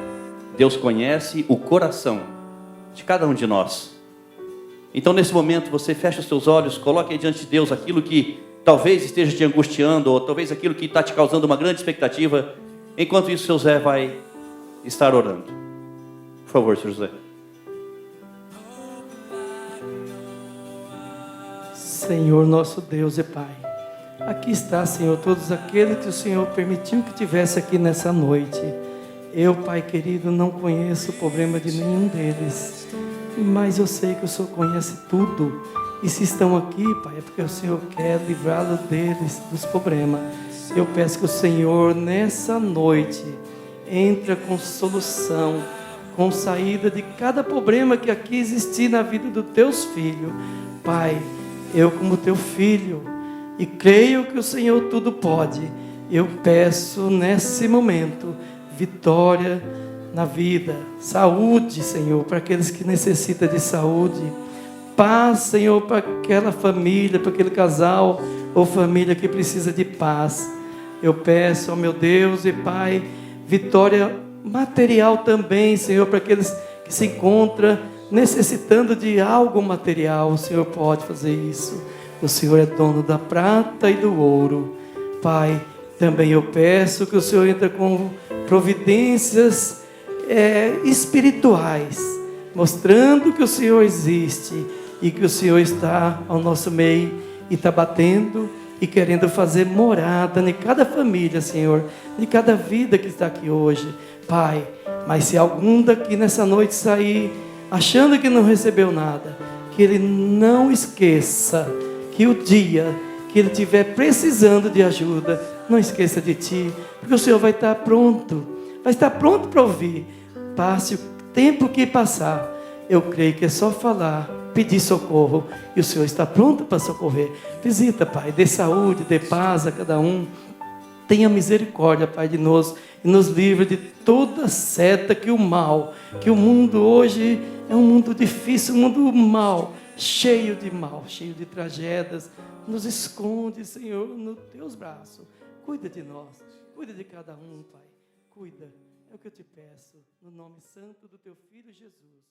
Deus conhece o coração de cada um de nós. Então, nesse momento, você fecha os seus olhos, coloque aí diante de Deus aquilo que talvez esteja te angustiando, ou talvez aquilo que está te causando uma grande expectativa. Enquanto isso, seu Zé vai estar orando. Por favor, seu José. Senhor nosso Deus e Pai, aqui está, Senhor, todos aqueles que o Senhor permitiu que tivesse aqui nessa noite. Eu, Pai querido, não conheço o problema de nenhum deles, mas eu sei que o Senhor conhece tudo. E se estão aqui, Pai, é porque o Senhor quer livrá-los deles, dos problemas. Eu peço que o Senhor, nessa noite, entre com solução, com saída de cada problema que aqui existir na vida dos teus filhos. Pai, eu como teu filho, e creio que o Senhor tudo pode, eu peço nesse momento, vitória na vida, saúde, Senhor, para aqueles que necessitam de saúde, paz, Senhor, para aquela família, para aquele casal ou família que precisa de paz. Eu peço, ó meu Deus e Pai, vitória material também, Senhor, para aqueles que se encontram necessitando de algo material. O Senhor pode fazer isso. O Senhor é dono da prata e do ouro. Pai, também eu peço que o Senhor entre com providências espirituais, mostrando que o Senhor existe e que o Senhor está ao nosso meio e está batendo e querendo fazer morada em cada família, Senhor, de cada vida que está aqui hoje, Pai. Mas se algum daqui nessa noite sair achando que não recebeu nada, que ele não esqueça que o dia que ele estiver precisando de ajuda, não esqueça de ti, porque o Senhor vai estar pronto para ouvir. Passe o tempo que passar, eu creio que é só falar, pedir socorro, e o Senhor está pronto para socorrer. Visita, Pai, dê saúde, dê paz a cada um. Tenha misericórdia, Pai, de nós, e nos livre de toda seta que o mal, que o mundo hoje é um mundo difícil, um mundo mal, cheio de tragédias. Nos esconde, Senhor, nos teus braços. Cuida de nós, cuida de cada um, Pai. Cuida, é o que eu te peço, no nome santo do teu Filho Jesus,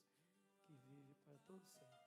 que vive para todos sempre.